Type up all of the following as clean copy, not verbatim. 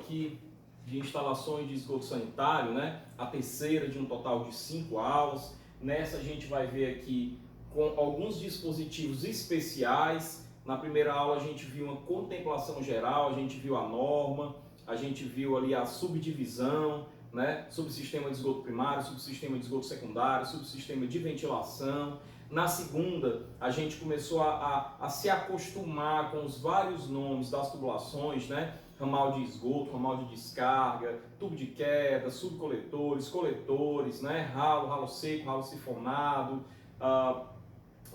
aqui de instalações de esgoto sanitário, né? A terceira de um total de 5 aulas. Nessa a gente vai ver aqui com alguns dispositivos especiais. Na primeira aula a gente viu uma contemplação geral, a gente viu a norma, a gente viu ali a subdivisão, né? Subsistema de esgoto primário, subsistema de esgoto secundário, subsistema de ventilação. Na segunda, a gente começou a se acostumar com os vários nomes das tubulações, né? Ramal de esgoto, ramal de descarga, tubo de queda, subcoletores, coletores, né? Ralo seco, ralo sifonado,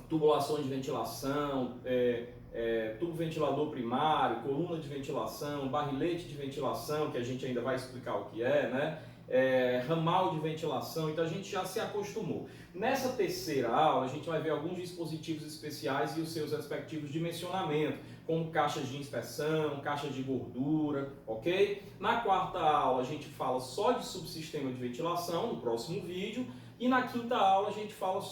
tubulações de ventilação, tubo ventilador primário, coluna de ventilação, barrilete de ventilação, que a gente ainda vai explicar o que é, né? Ramal de ventilação, então a gente já se acostumou. Nessa terceira aula a gente vai ver alguns dispositivos especiais e os seus respectivos dimensionamentos, como caixas de inspeção, caixas de gordura, ok? Na quarta aula a gente fala só de subsistema de ventilação, no próximo vídeo, e na quinta aula a gente fala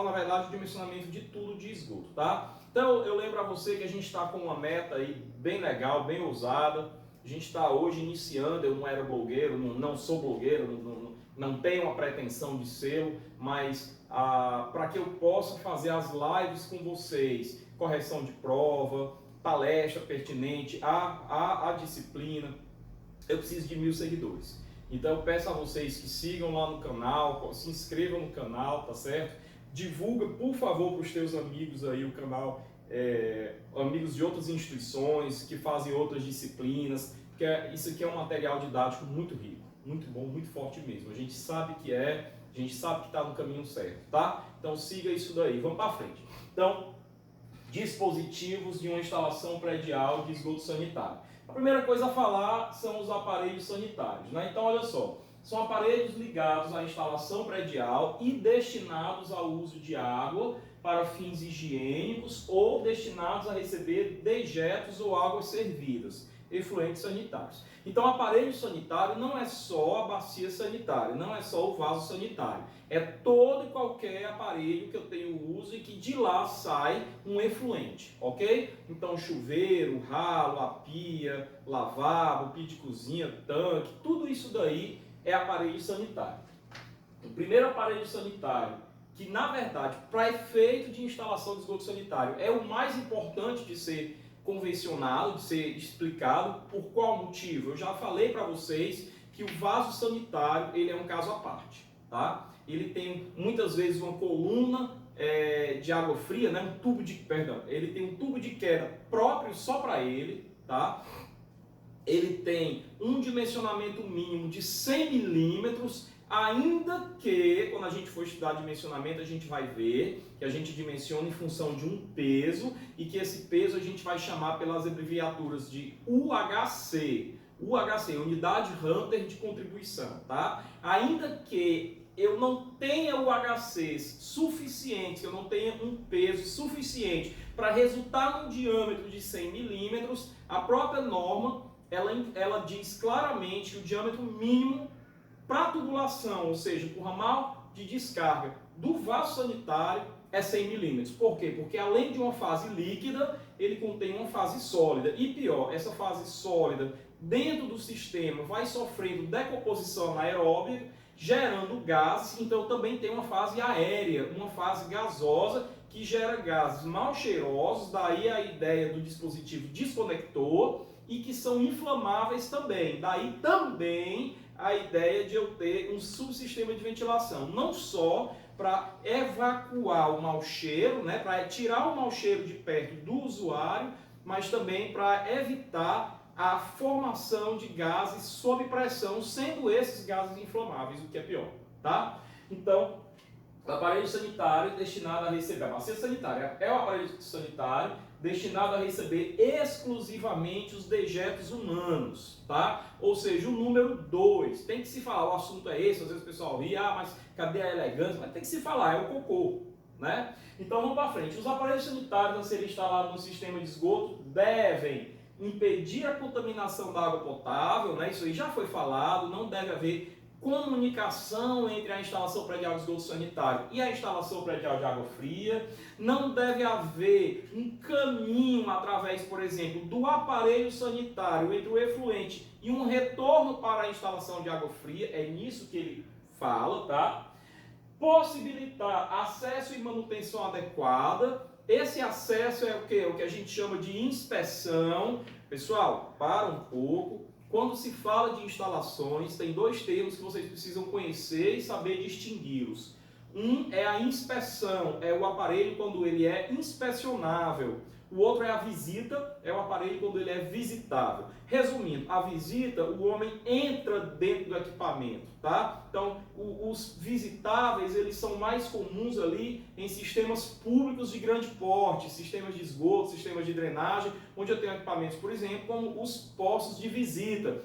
na verdade do dimensionamento de tudo de esgoto, tá? Então eu lembro a você que a gente está com uma meta aí bem legal, bem ousada. A gente está hoje iniciando, eu não era blogueiro, não sou blogueiro, não tenho a pretensão de ser, mas para que eu possa fazer as lives com vocês, correção de prova, palestra pertinente à disciplina, eu preciso de 1000 seguidores. Então eu peço a vocês que sigam lá no canal, se inscrevam no canal, tá certo? Divulga, por favor, para os teus amigos aí o canal, amigos de outras instituições que fazem outras disciplinas, porque isso aqui é um material didático muito rico, muito bom, muito forte mesmo. A gente sabe que a gente sabe que está no caminho certo, tá? Então siga isso daí, vamos para frente. Então, dispositivos de uma instalação predial de esgoto sanitário. A primeira coisa a falar são os aparelhos sanitários, né? Então olha só, são aparelhos ligados à instalação predial e destinados ao uso de água para fins higiênicos ou destinados a receber dejetos ou águas servidas, efluentes sanitários. Então, aparelho sanitário não é só a bacia sanitária, não é só o vaso sanitário. É todo e qualquer aparelho que eu tenho uso e que de lá sai um efluente, ok? Então, chuveiro, ralo, a pia, lavabo, pia de cozinha, tanque, tudo isso daí é aparelho sanitário. O primeiro aparelho sanitário, que na verdade, para efeito de instalação de esgoto sanitário, é o mais importante de ser convencionado, de ser explicado. Por qual motivo? Eu já falei para vocês que o vaso sanitário ele é um caso à parte, tá? Ele tem muitas vezes uma coluna de água fria, né? Ele tem um tubo de queda próprio só para ele, tá? Ele tem um dimensionamento mínimo de 100 milímetros, ainda que, quando a gente for estudar dimensionamento, a gente vai ver que a gente dimensiona em função de um peso e que esse peso a gente vai chamar pelas abreviaturas de UHC. UHC, Unidade Hunter de Contribuição, tá? Ainda que eu não tenha UHCs suficientes, eu não tenha um peso suficiente para resultar num diâmetro de 100 milímetros, a própria norma ela diz claramente que o diâmetro mínimo para a tubulação, ou seja, para o ramal de descarga do vaso sanitário é 100 milímetros. Por quê? Porque além de uma fase líquida, ele contém uma fase sólida. E pior, essa fase sólida dentro do sistema vai sofrendo decomposição anaeróbica, gerando gases. Então também tem uma fase aérea, uma fase gasosa, que gera gases mal cheirosos, daí a ideia do dispositivo desconector, e que são inflamáveis também. Daí também a ideia de eu ter um subsistema de ventilação, não só para evacuar o mau cheiro, né, para tirar o mau cheiro de perto do usuário, mas também para evitar a formação de gases sob pressão, sendo esses gases inflamáveis, o que é pior, tá? Então, o aparelho sanitário destinado a receber, a bacia sanitária é o aparelho sanitário destinado a receber exclusivamente os dejetos humanos, tá? Ou seja, o número 2. Tem que se falar, o assunto é esse, às vezes o pessoal ri, mas cadê a elegância? Mas tem que se falar, é o cocô, né? Então vamos para frente. Os aparelhos sanitários a serem instalados no sistema de esgoto devem impedir a contaminação da água potável, né? Isso aí já foi falado, não deve haver comunicação entre a instalação predial de esgoto sanitário e a instalação predial de água fria, não deve haver um caminho através, por exemplo, do aparelho sanitário entre o efluente e um retorno para a instalação de água fria, é nisso que ele fala, tá? Possibilitar acesso e manutenção adequada. Esse acesso é o que? O que a gente chama de inspeção. Pessoal, para um pouco. Quando se fala de instalações, tem dois termos que vocês precisam conhecer e saber distingui-los. Um é a inspeção, é o aparelho quando ele é inspecionável. O outro é a visita, é o aparelho quando ele é visitável. Resumindo, a visita, o homem entra dentro do equipamento, tá? Então, os visitáveis, eles são mais comuns ali em sistemas públicos de grande porte, sistemas de esgoto, sistemas de drenagem, onde eu tenho equipamentos, por exemplo, como os postos de visita,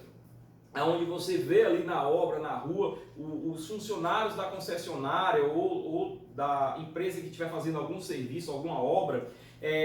onde você vê ali na obra, na rua, os funcionários da concessionária ou da empresa que estiver fazendo algum serviço, alguma obra,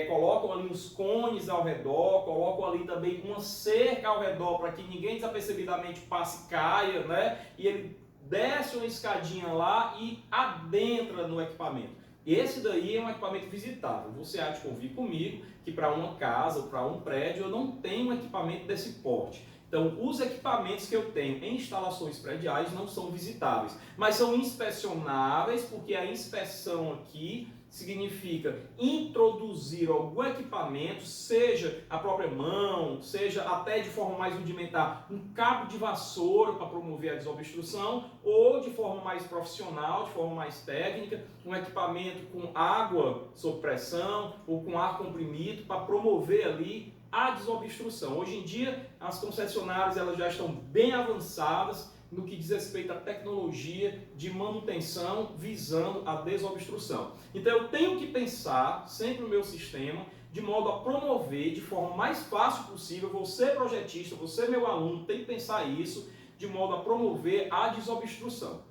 colocam ali os cones ao redor, colocam ali também uma cerca ao redor para que ninguém desapercebidamente passe e caia, né? E ele desce uma escadinha lá e adentra no equipamento. Esse daí é um equipamento visitável. Você há de convir comigo que para uma casa ou para um prédio eu não tenho um equipamento desse porte. Então, os equipamentos que eu tenho em instalações prediais não são visitáveis, mas são inspecionáveis, porque a inspeção aqui significa introduzir algum equipamento, seja a própria mão, seja até de forma mais rudimentar, um cabo de vassoura para promover a desobstrução, ou de forma mais profissional, de forma mais técnica, um equipamento com água sob pressão ou com ar comprimido para promover ali a desobstrução. Hoje em dia, as concessionárias elas já estão bem avançadas no que diz respeito à tecnologia de manutenção visando a desobstrução. Então eu tenho que pensar sempre o meu sistema de modo a promover de forma mais fácil possível, você projetista, você meu aluno, tem que pensar isso, de modo a promover a desobstrução.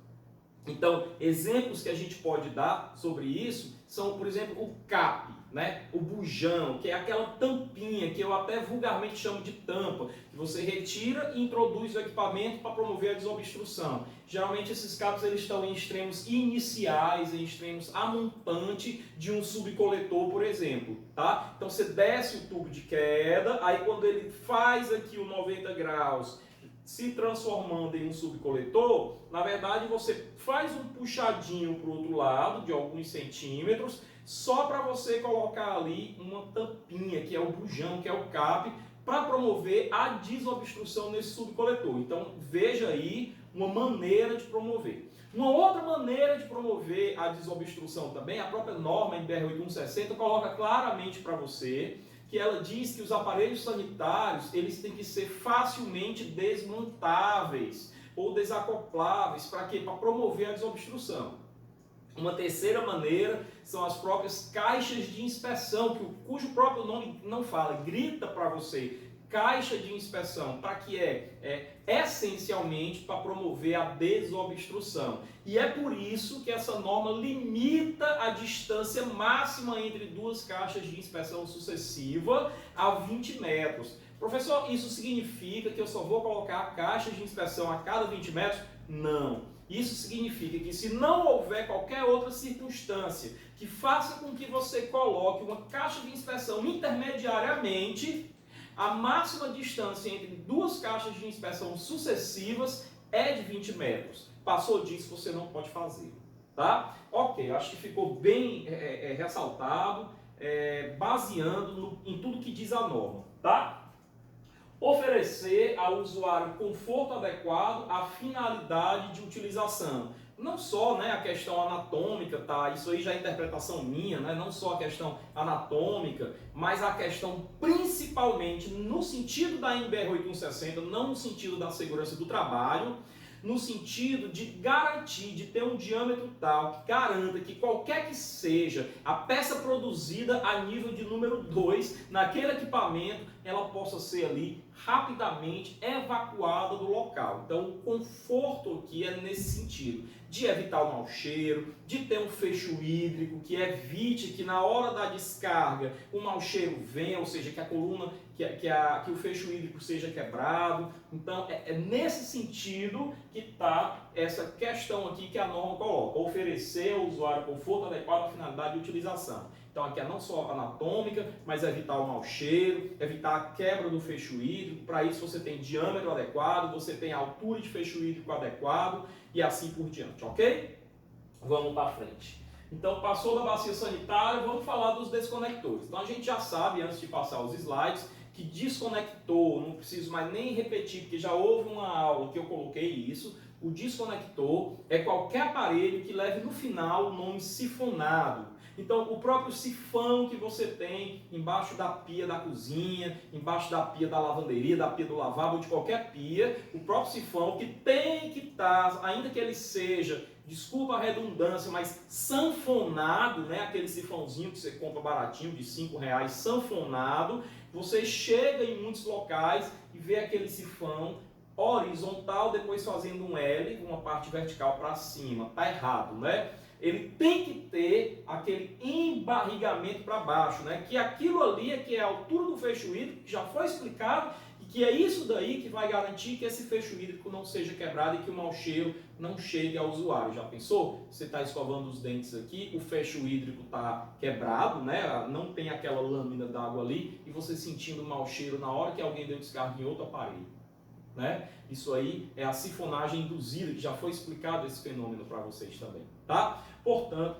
Então, exemplos que a gente pode dar sobre isso são, por exemplo, o CAP, né? O bujão, que é aquela tampinha que eu até vulgarmente chamo de tampa, que você retira e introduz o equipamento para promover a desobstrução. Geralmente esses cabos eles estão em extremos iniciais, em extremos a montante de um subcoletor, por exemplo, tá? Então você desce o tubo de queda, aí quando ele faz aqui o 90 graus, se transformando em um subcoletor, na verdade você faz um puxadinho para o outro lado, de alguns centímetros, só para você colocar ali uma tampinha, que é o bujão, que é o CAP, para promover a desobstrução nesse subcoletor. Então veja aí uma maneira de promover. Uma outra maneira de promover a desobstrução também, a própria norma NBR 8160 coloca claramente para você, que ela diz que os aparelhos sanitários eles têm que ser facilmente desmontáveis ou desacopláveis. Para quê? Para promover a desobstrução. Uma terceira maneira são as próprias caixas de inspeção, cujo próprio nome não fala, grita para você. Caixa de inspeção, para que essencialmente para promover a desobstrução. E é por isso que essa norma limita a distância máxima entre duas caixas de inspeção sucessiva a 20 metros. Professor, isso significa que eu só vou colocar caixas de inspeção a cada 20 metros? Não. Isso significa que se não houver qualquer outra circunstância que faça com que você coloque uma caixa de inspeção intermediariamente, a máxima distância entre duas caixas de inspeção sucessivas é de 20 metros. Passou disso, você não pode fazer. Tá? Ok, acho que ficou bem ressaltado, baseando em tudo que diz a norma. Tá? Oferecer ao usuário conforto adequado à finalidade de utilização. Não só a questão anatômica, tá? Isso aí já é interpretação minha, né? Não só a questão anatômica, mas a questão principalmente no sentido da NBR 8160, não no sentido da segurança do trabalho, no sentido de garantir, de ter um diâmetro tal que garanta que qualquer que seja a peça produzida a nível de número 2 naquele equipamento ela possa ser ali rapidamente evacuada do local. Então o conforto aqui é nesse sentido, de evitar o mau cheiro, de ter um fecho hídrico que evite que na hora da descarga o mau cheiro venha, ou seja, que a coluna, que o fecho hídrico seja quebrado. Então é nesse sentido que está essa questão aqui que a norma coloca, oferecer ao usuário conforto adequado à finalidade de utilização. Então aqui é não só anatômica, mas evitar o mau cheiro, evitar a quebra do fecho hídrico. Para isso você tem diâmetro adequado, você tem altura de fecho hídrico adequado e assim por diante, ok? Vamos para frente. Então passou da bacia sanitária, vamos falar dos desconectores. Então a gente já sabe, antes de passar os slides, que desconector, não preciso mais nem repetir, porque já houve uma aula que eu coloquei isso. O desconector é qualquer aparelho que leve no final o nome sifonado. Então, o próprio sifão que você tem embaixo da pia da cozinha, embaixo da pia da lavanderia, da pia do lavabo, de qualquer pia, o próprio sifão que tem que estar, ainda que ele seja, desculpa a redundância, mas sanfonado, né? Aquele sifãozinho que você compra baratinho, de R$5, sanfonado, você chega em muitos locais e vê aquele sifão horizontal, depois fazendo um L, uma parte vertical para cima. Tá errado, né? Ele tem que ter aquele embarrigamento para baixo, né? Que aquilo ali é que é a altura do fecho hídrico, que já foi explicado, e que é isso daí que vai garantir que esse fecho hídrico não seja quebrado e que o mau cheiro não chegue ao usuário. Já pensou? Você está escovando os dentes aqui, o fecho hídrico está quebrado, né? Não tem aquela lâmina d'água ali, e você sentindo o mau cheiro na hora que alguém deu descarga em outro aparelho. Né? Isso aí é a sifonagem induzida, que já foi explicado esse fenômeno para vocês também, tá? Portanto,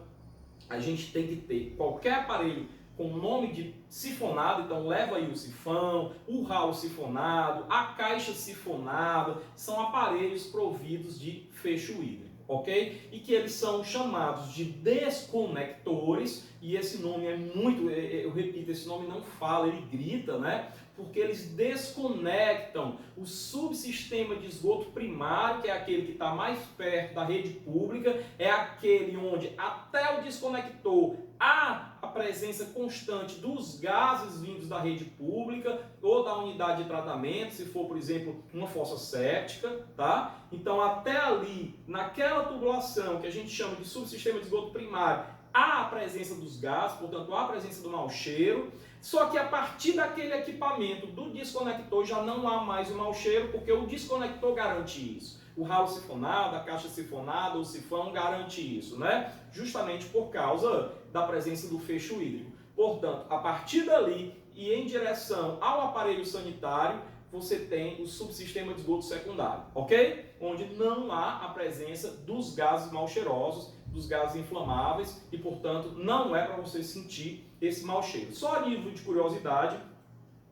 a gente tem que ter qualquer aparelho com nome de sifonado, então leva aí o sifão, o ralo sifonado, a caixa sifonada, são aparelhos providos de fecho hídrico, ok? E que eles são chamados de desconectores, e esse nome é muito, eu repito, esse nome não fala, ele grita, né? Porque eles desconectam o subsistema de esgoto primário, que é aquele que está mais perto da rede pública, é aquele onde até o desconector há a presença constante dos gases vindos da rede pública ou da unidade de tratamento, se for, por exemplo, uma fossa séptica, tá? Então, até ali, naquela tubulação que a gente chama de subsistema de esgoto primário, há a presença dos gases, portanto, há a presença do mau cheiro. Só que a partir daquele equipamento do desconector já não há mais o mau cheiro, porque o desconector garante isso. O ralo sifonado, a caixa sifonada, o sifão garante isso, né? Justamente por causa da presença do fecho hídrico. Portanto, a partir dali e em direção ao aparelho sanitário, você tem o subsistema de esgoto secundário, ok? Onde não há a presença dos gases mal cheirosos, dos gases inflamáveis e, portanto, não é para você sentir esse mau cheiro. Só a nível de curiosidade,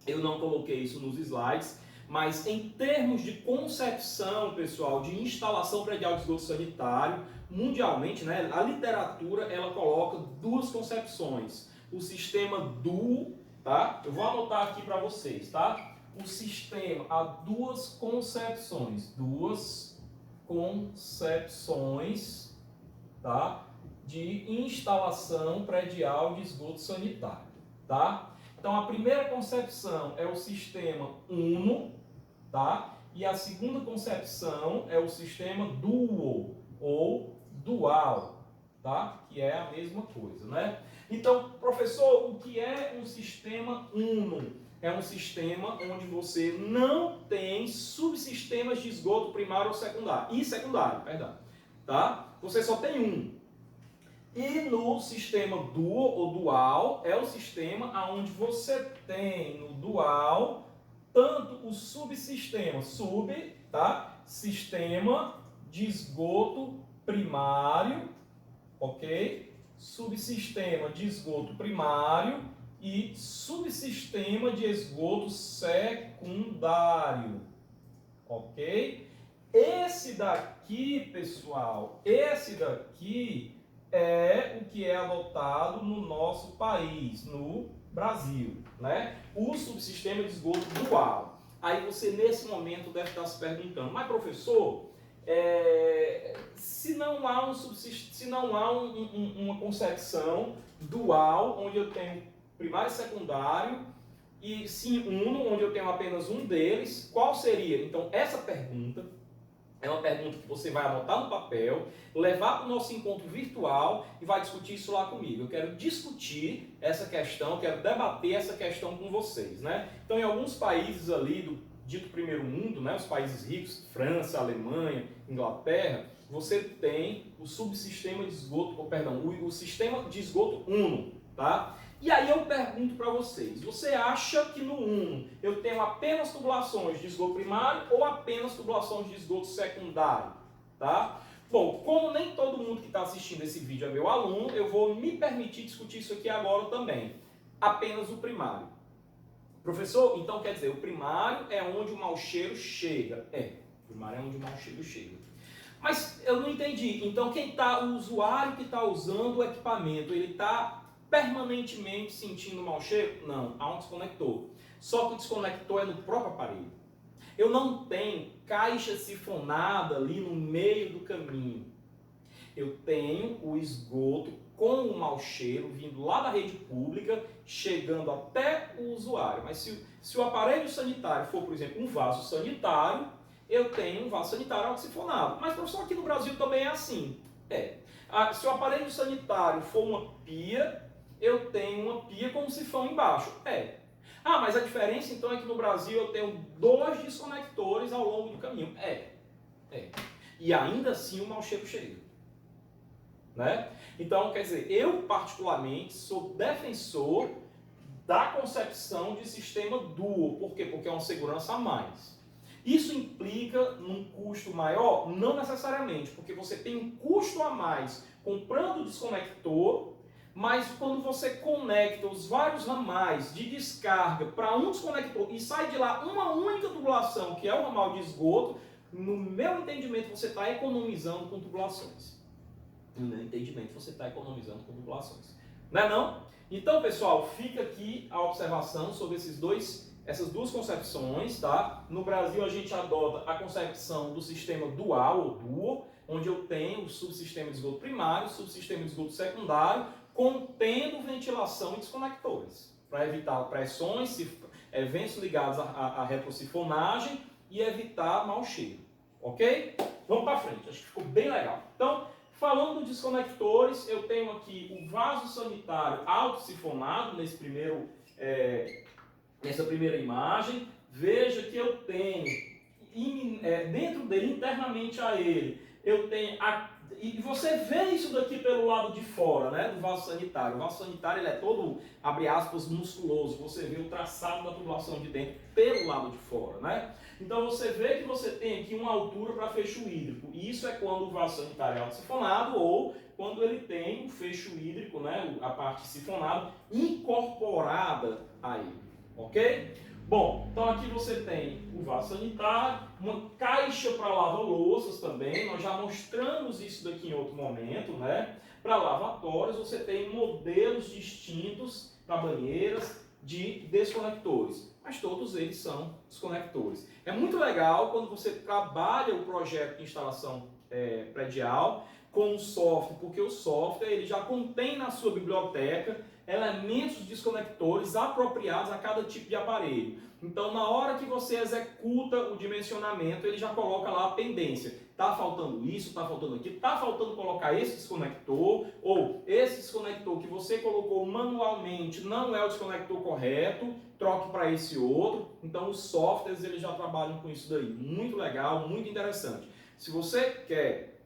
eu não coloquei isso nos slides, mas em termos de concepção, pessoal, de instalação predial de esgoto sanitário, mundialmente, né, a literatura ela coloca duas concepções. O sistema DUO, tá? Eu vou anotar aqui para vocês, tá? O sistema, há duas concepções, tá? De instalação predial de esgoto sanitário, tá? Então a primeira concepção é o sistema UNO, tá? E a segunda concepção é o sistema DUO ou dual, tá? Que é a mesma coisa, né? Então, professor, o que é um sistema UNO? É um sistema onde você não tem subsistemas de esgoto primário ou secundário. E secundário, perdão. Tá? Você só tem um. E no sistema duo ou dual, é o sistema onde você tem no dual tanto o subsistema, tá? Sistema de esgoto primário, ok? Subsistema de esgoto primário e subsistema de esgoto secundário, ok? Esse daqui, pessoal, esse daqui é o que é adotado no nosso país, no Brasil, né? O subsistema de esgoto dual. Aí você, nesse momento, deve estar se perguntando, mas professor, se não há, uma concepção dual, onde eu tenho primário e secundário, e sim uno, onde eu tenho apenas um deles, qual seria? Então, essa pergunta é uma pergunta que você vai anotar no papel, levar para o nosso encontro virtual e vai discutir isso lá comigo. Eu quero discutir essa questão, quero debater essa questão com vocês, né? Então, em alguns países ali do dito primeiro mundo, né, os países ricos, França, Alemanha, Inglaterra, você tem o subsistema de esgoto, o sistema de esgoto uno, tá? E aí eu pergunto para vocês, você acha que no uno eu tenho apenas tubulações de esgoto primário ou apenas tubulações de esgoto secundário, tá? Bom, como nem todo mundo que está assistindo esse vídeo é meu aluno, eu vou me permitir discutir isso aqui agora também. Apenas o primário. Professor, então quer dizer, o primário é onde o mau cheiro chega. O primário é onde o mau cheiro chega. Mas eu não entendi. Então o usuário que está usando o equipamento, ele está permanentemente sentindo mau cheiro? Não, há um desconector. Só que o desconector é no próprio aparelho. Eu não tenho caixa sifonada ali no meio do caminho. Eu tenho o esgoto com o mau cheiro vindo lá da rede pública, chegando até o usuário. Mas se o aparelho sanitário for, por exemplo, um vaso sanitário, eu tenho um vaso sanitário autossifonado. Mas, professor, aqui no Brasil também é assim. Se o aparelho sanitário for uma pia, eu tenho uma pia com um sifão embaixo. Mas a diferença então é que no Brasil eu tenho 2 desconectores ao longo do caminho. E ainda assim o mau cheiro chega. Né? Então, quer dizer, eu particularmente sou defensor da concepção de sistema dual. Por quê? Porque é uma segurança a mais. Isso implica num custo maior? Não necessariamente, porque você tem um custo a mais comprando o desconector, mas quando você conecta os vários ramais de descarga para um desconector e sai de lá uma única tubulação, que é o ramal de esgoto, no meu entendimento você está economizando com tubulações. No meu entendimento você está economizando com tubulações. Não é não? Então, pessoal, fica aqui a observação sobre essas 2 concepções, tá? No Brasil a gente adota a concepção do sistema dual ou dual, onde eu tenho o subsistema de esgoto primário, o subsistema de esgoto secundário, contendo ventilação e desconectores, para evitar pressões, eventos ligados à retrosifonagem e evitar mau cheiro, ok? Vamos para frente, acho que ficou bem legal. Então, falando de desconectores, eu tenho aqui o vaso sanitário autossifonado nessa primeira imagem. Veja que eu tenho dentro dele, internamente a ele, eu tenho e você vê isso daqui pelo lado de fora, né, do vaso sanitário. O vaso sanitário ele é todo, abre aspas, musculoso. Você vê o traçado da tubulação de dentro pelo lado de fora, né? Então você vê que você tem aqui uma altura para fecho hídrico. E isso é quando o vaso sanitário é autossifonado ou quando ele tem um fecho hídrico, né, a parte sifonada, incorporada a ele, ok? Bom, então aqui você tem o vaso sanitário, uma caixa para lava-louças também, nós já mostramos isso daqui em outro momento, né? Para lavatórios você tem modelos distintos para banheiras de desconectores, mas todos eles são desconectores. É muito legal quando você trabalha o projeto de instalação predial com o software, porque o software ele já contém na sua biblioteca elementos desconectores apropriados a cada tipo de aparelho. Então, na hora que você executa o dimensionamento, ele já coloca lá a pendência. Está faltando isso, está faltando aquilo, está faltando colocar esse desconector, ou esse desconector que você colocou manualmente não é o desconector correto, troque para esse outro. Então, os softwares eles já trabalham com isso daí. Muito legal, muito interessante. Se você quer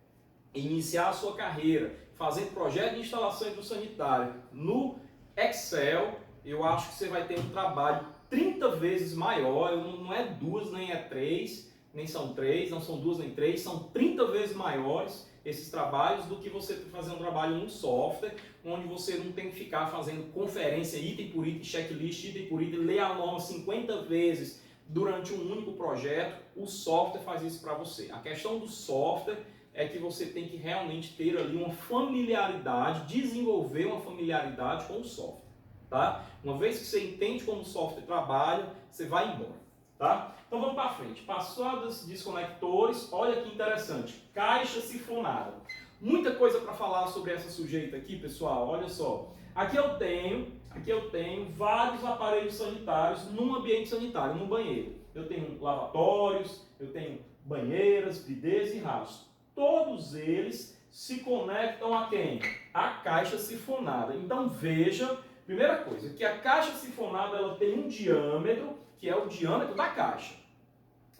iniciar a sua carreira fazendo projeto de instalação hidrossanitária no Excel, eu acho que você vai ter um trabalho 30 vezes maior. Não é 2, nem é 3, nem são 3, não são 2 nem 3, são 30 vezes maiores esses trabalhos do que você fazer um trabalho num software, onde você não tem que ficar fazendo conferência item por item, checklist item por item, ler a norma 50 vezes durante um único projeto. O software faz isso para você. A questão do software é que você tem que realmente ter ali uma familiaridade, desenvolver uma familiaridade com o software, tá? Uma vez que você entende como o software trabalha, você vai embora, tá? Então vamos para frente. Passados desconectores, olha que interessante, caixa sifonada. Muita coisa para falar sobre essa sujeita aqui, pessoal. Olha só. Aqui eu tenho vários aparelhos sanitários num ambiente sanitário, num banheiro. Eu tenho lavatórios, eu tenho banheiras, bidês e rastros. Todos eles se conectam a quem? A caixa sifonada. Então veja, primeira coisa, que a caixa sifonada ela tem um diâmetro, que é o diâmetro da caixa.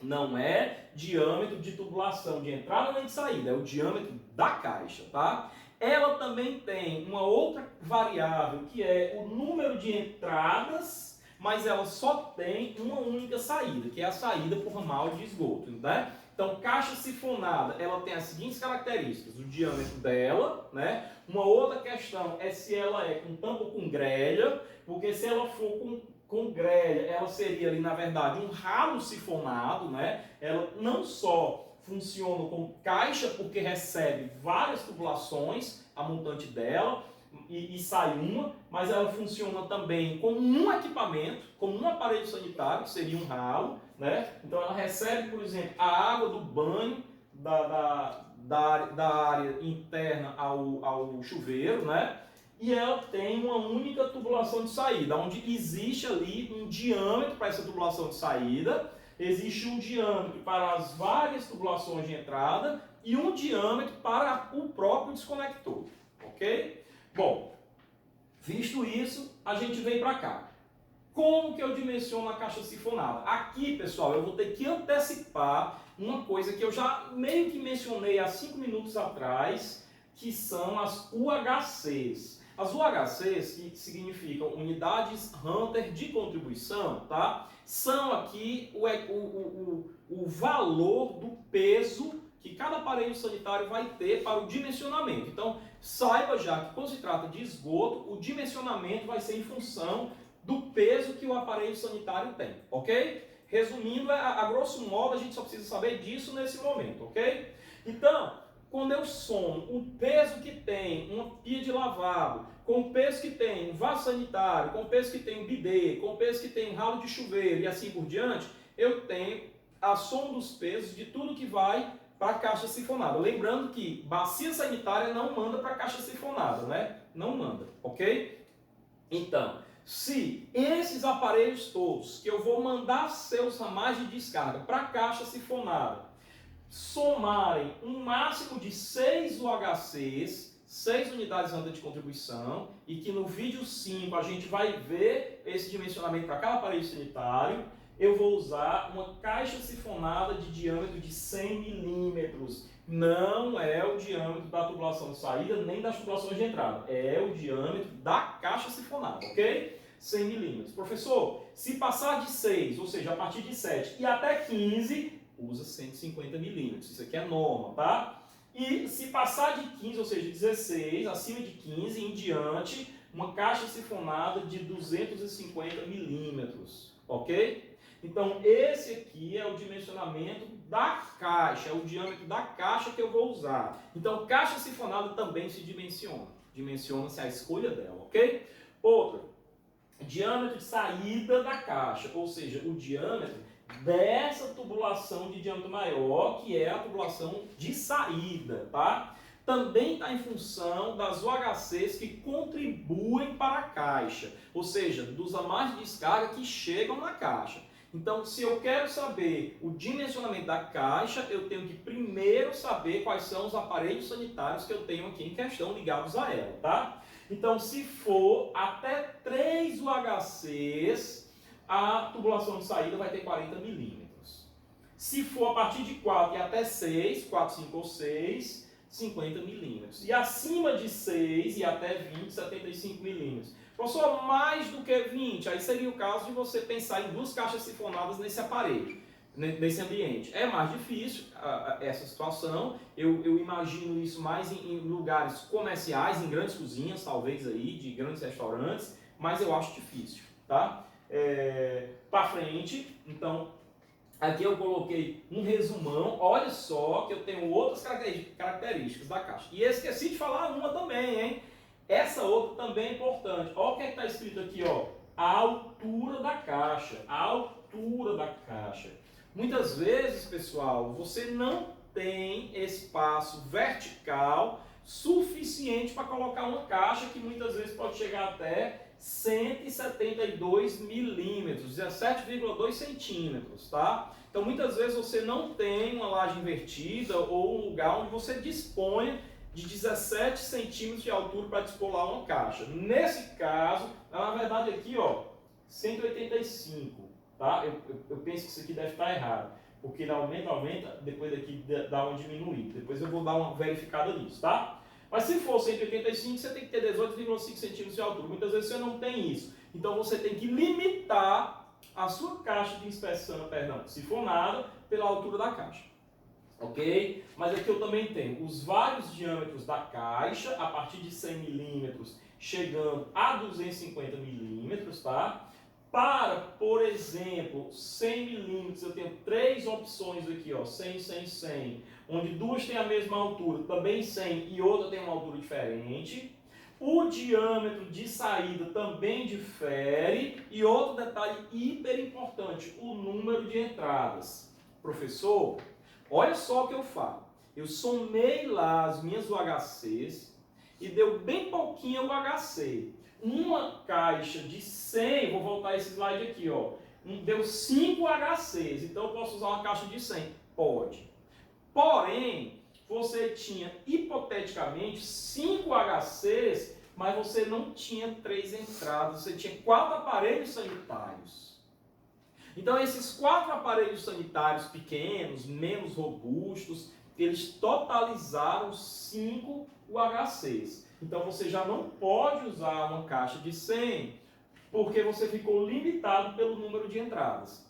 Não é diâmetro de tubulação de entrada nem de saída, é o diâmetro da caixa, tá? Ela também tem uma outra variável, que é o número de entradas, mas ela só tem uma única saída, que é a saída por ramal de esgoto, né? Então, caixa sifonada, ela tem as seguintes características: o diâmetro dela, né? Uma outra questão é se ela é com tampa ou com grelha, porque se ela for com grelha, ela seria ali, na verdade, um ralo sifonado, né? Ela não só funciona como caixa, porque recebe várias tubulações, a montante dela, e sai uma, mas ela funciona também como um equipamento, como um aparelho sanitário, que seria um ralo, né? Então ela recebe, por exemplo, a água do banho da área interna ao chuveiro, né? E ela tem uma única tubulação de saída, onde existe ali um diâmetro para essa tubulação de saída, existe um diâmetro para as várias tubulações de entrada e um diâmetro para o próprio desconector, ok? Bom, visto isso, a gente vem para cá. Como que eu dimensiono a caixa sifonada? Aqui, pessoal, eu vou ter que antecipar uma coisa que eu já meio que mencionei há 5 minutos atrás, que são as UHCs. As UHCs, que significam unidades Hunter de contribuição, tá? São aqui o valor do peso que cada aparelho sanitário vai ter para o dimensionamento. Então, saiba já que quando se trata de esgoto, o dimensionamento vai ser em função do peso que o aparelho sanitário tem, ok? Resumindo, a grosso modo, a gente só precisa saber disso nesse momento, ok? Então, quando eu somo o peso que tem uma pia de lavabo, com o peso que tem um vaso sanitário, com o peso que tem um bidê, com o peso que tem um ralo de chuveiro e assim por diante, eu tenho a soma dos pesos de tudo que vai para a caixa sifonada. Lembrando que bacia sanitária não manda para a caixa sifonada, né? Não manda, ok? Então, se esses aparelhos todos que eu vou mandar seus ramais de descarga para a caixa sifonada somarem um máximo de 6 UHCs, 6 unidades Hunter de contribuição, e que no vídeo 5 a gente vai ver esse dimensionamento para cada aparelho sanitário, eu vou usar uma caixa sifonada de diâmetro de 100 milímetros. Não é o diâmetro da tubulação de saída, nem das tubulações de entrada. É o diâmetro da caixa sifonada, ok? 100 milímetros. Professor, se passar de 6, ou seja, a partir de 7 e até 15, usa 150 milímetros. Isso aqui é norma, tá? E se passar de 15, ou seja, 16, acima de 15 em diante, uma caixa sifonada de 250 milímetros, ok? Então, esse aqui é o dimensionamento da caixa, é o diâmetro da caixa que eu vou usar. Então, caixa sifonada também se dimensiona. Dimensiona-se a escolha dela, ok? Outra, diâmetro de saída da caixa, ou seja, o diâmetro dessa tubulação de diâmetro maior, que é a tubulação de saída, tá? Também está em função das UHCs que contribuem para a caixa, ou seja, dos ramais de descarga que chegam na caixa. Então, se eu quero saber o dimensionamento da caixa, eu tenho que primeiro saber quais são os aparelhos sanitários que eu tenho aqui em questão ligados a ela, tá? Então, se for até 3 UHCs, a tubulação de saída vai ter 40 milímetros. Se for a partir de 4 e até 6, 4, 5 ou 6, 50 milímetros. E acima de 6 e até 20, 75 milímetros. Professor, mais do que 20, aí seria o caso de você pensar em 2 caixas sifonadas nesse aparelho, nesse ambiente. É mais difícil essa situação, eu imagino isso mais em lugares comerciais, em grandes cozinhas, talvez aí, de grandes restaurantes, mas eu acho difícil, tá? Para frente, então, aqui eu coloquei um resumão, olha só que eu tenho outras características da caixa. E esqueci de falar uma também, hein? Essa outra também é importante. Olha o que está escrito aqui, ó. A altura da caixa. A altura da caixa. Muitas vezes, pessoal, você não tem espaço vertical suficiente para colocar uma caixa que muitas vezes pode chegar até 172 milímetros, 17,2 centímetros, tá? Então muitas vezes você não tem uma laje invertida ou um lugar onde você disponha de 17 centímetros de altura para dispor lá uma caixa. Nesse caso, na verdade aqui, ó, 185, tá? Eu penso que isso aqui deve estar errado, porque ele aumenta, depois daqui dá uma diminuída. Depois eu vou dar uma verificada nisso, tá? Mas se for 185, você tem que ter 18,5 centímetros de altura. Muitas vezes você não tem isso. Então você tem que limitar a sua caixa de inspeção, sifonada, pela altura da caixa. Ok? Mas aqui eu também tenho os vários diâmetros da caixa, a partir de 100 milímetros, chegando a 250 milímetros, tá? Para, por exemplo, 100 milímetros, eu tenho três opções aqui, ó, 100, 100, 100, onde duas têm a mesma altura, também 100, e outra tem uma altura diferente. O diâmetro de saída também difere. E outro detalhe hiper importante, o número de entradas. Professor, olha só o que eu falo. Eu somei lá as minhas UHCs e deu bem pouquinho o UHC. Uma caixa de 100, vou voltar esse slide aqui, ó, deu 5 UHCs, então eu posso usar uma caixa de 100? Pode. Porém, você tinha hipoteticamente 5 UHCs, mas você não tinha 3 entradas, você tinha 4 aparelhos sanitários. Então esses 4 aparelhos sanitários pequenos, menos robustos, eles totalizaram 5 UHCs. Então você já não pode usar uma caixa de 100, porque você ficou limitado pelo número de entradas.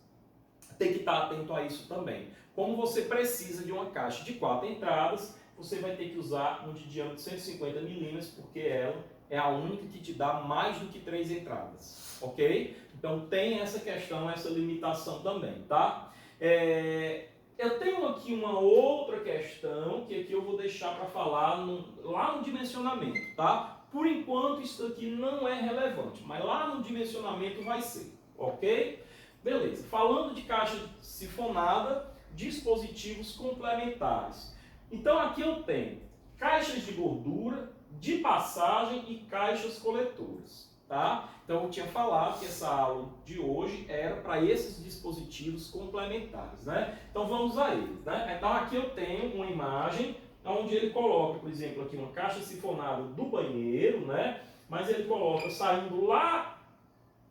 Tem que estar atento a isso também. Como você precisa de uma caixa de 4 entradas, você vai ter que usar um de diâmetro de 150 milímetros, porque ela é a única que te dá mais do que 3 entradas, ok? Então tem essa questão, essa limitação também, tá? Eu tenho aqui uma outra questão, que aqui eu vou deixar para falar lá no dimensionamento, tá? Por enquanto isso aqui não é relevante, mas lá no dimensionamento vai ser, ok? Beleza, falando de caixa sifonada, dispositivos complementares. Então aqui eu tenho caixas de gordura, de passagem e caixas coletoras, tá? Então eu tinha falado que essa aula de hoje era para esses dispositivos complementares, né? Então vamos a eles, né? Então aqui eu tenho uma imagem onde ele coloca, por exemplo, aqui uma caixa sifonada do banheiro, né? Mas ele coloca saindo lá